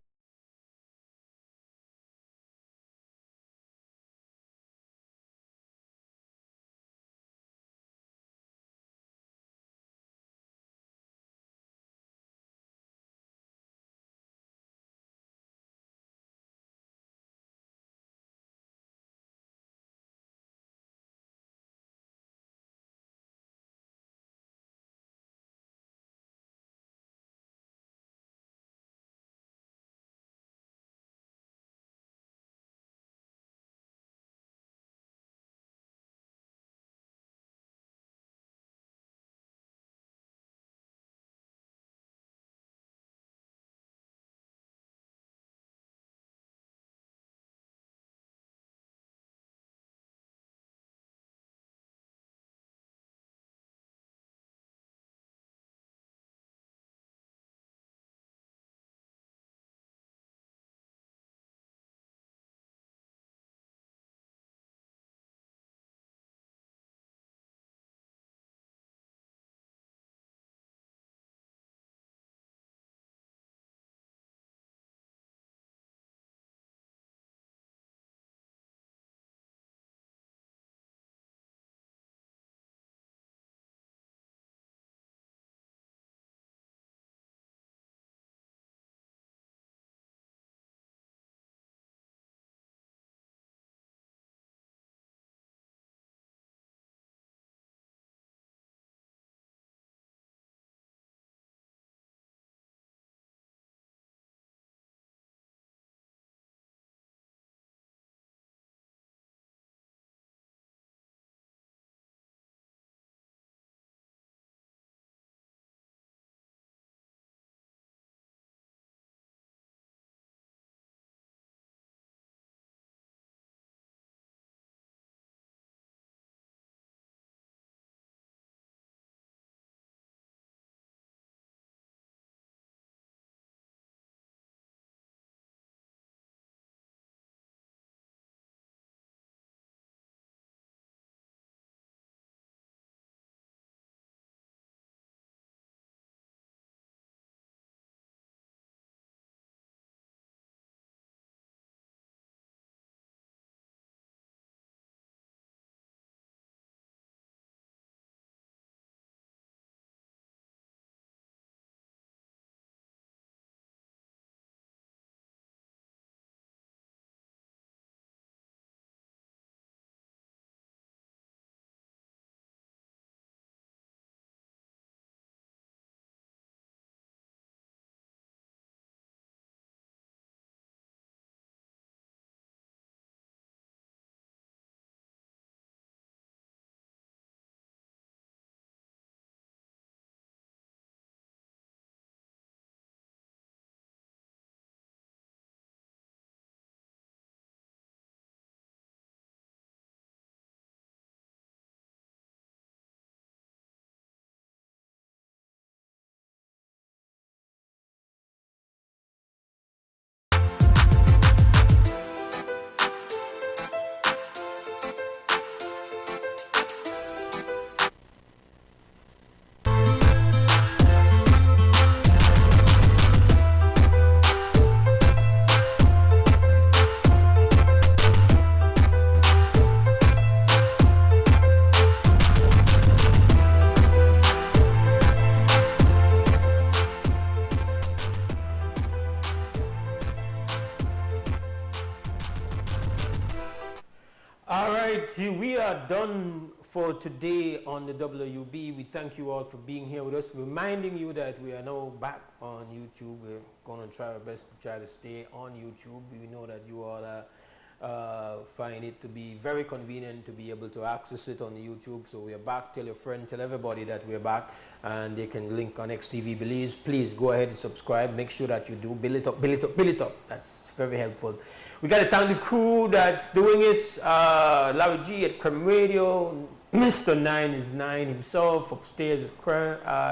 Speaker 2: we are done for today on the WUB. We thank you all for being here with us. Reminding you that we are now back on YouTube. We're going to try our best to try to stay on YouTube. We know that you all find it to be very convenient to be able to access it on the YouTube. So we are back. Tell your friend, tell everybody that we're back, and they can link on XTV Belize. Please go ahead and subscribe. Make sure that you do. Build it up, build it up, build it up. That's very helpful. We got to thank the crew that's doing this. Larry G at Creme Radio, Mr. 9 is 9 himself upstairs at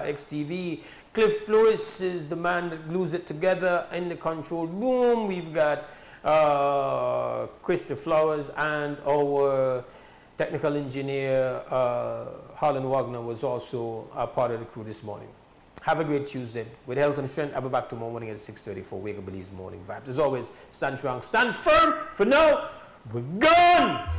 Speaker 2: XTV. Cliff Lewis is the man that glues it together in the control room. We've got Krista Flowers, and our technical engineer Harlan Wagner was also a part of the crew this morning. Have a great Tuesday. With health and strength, I'll be back tomorrow morning at 6:30 for Wake Up Belize Morning Vibes. As always, stand strong, stand firm. For now, we're gone!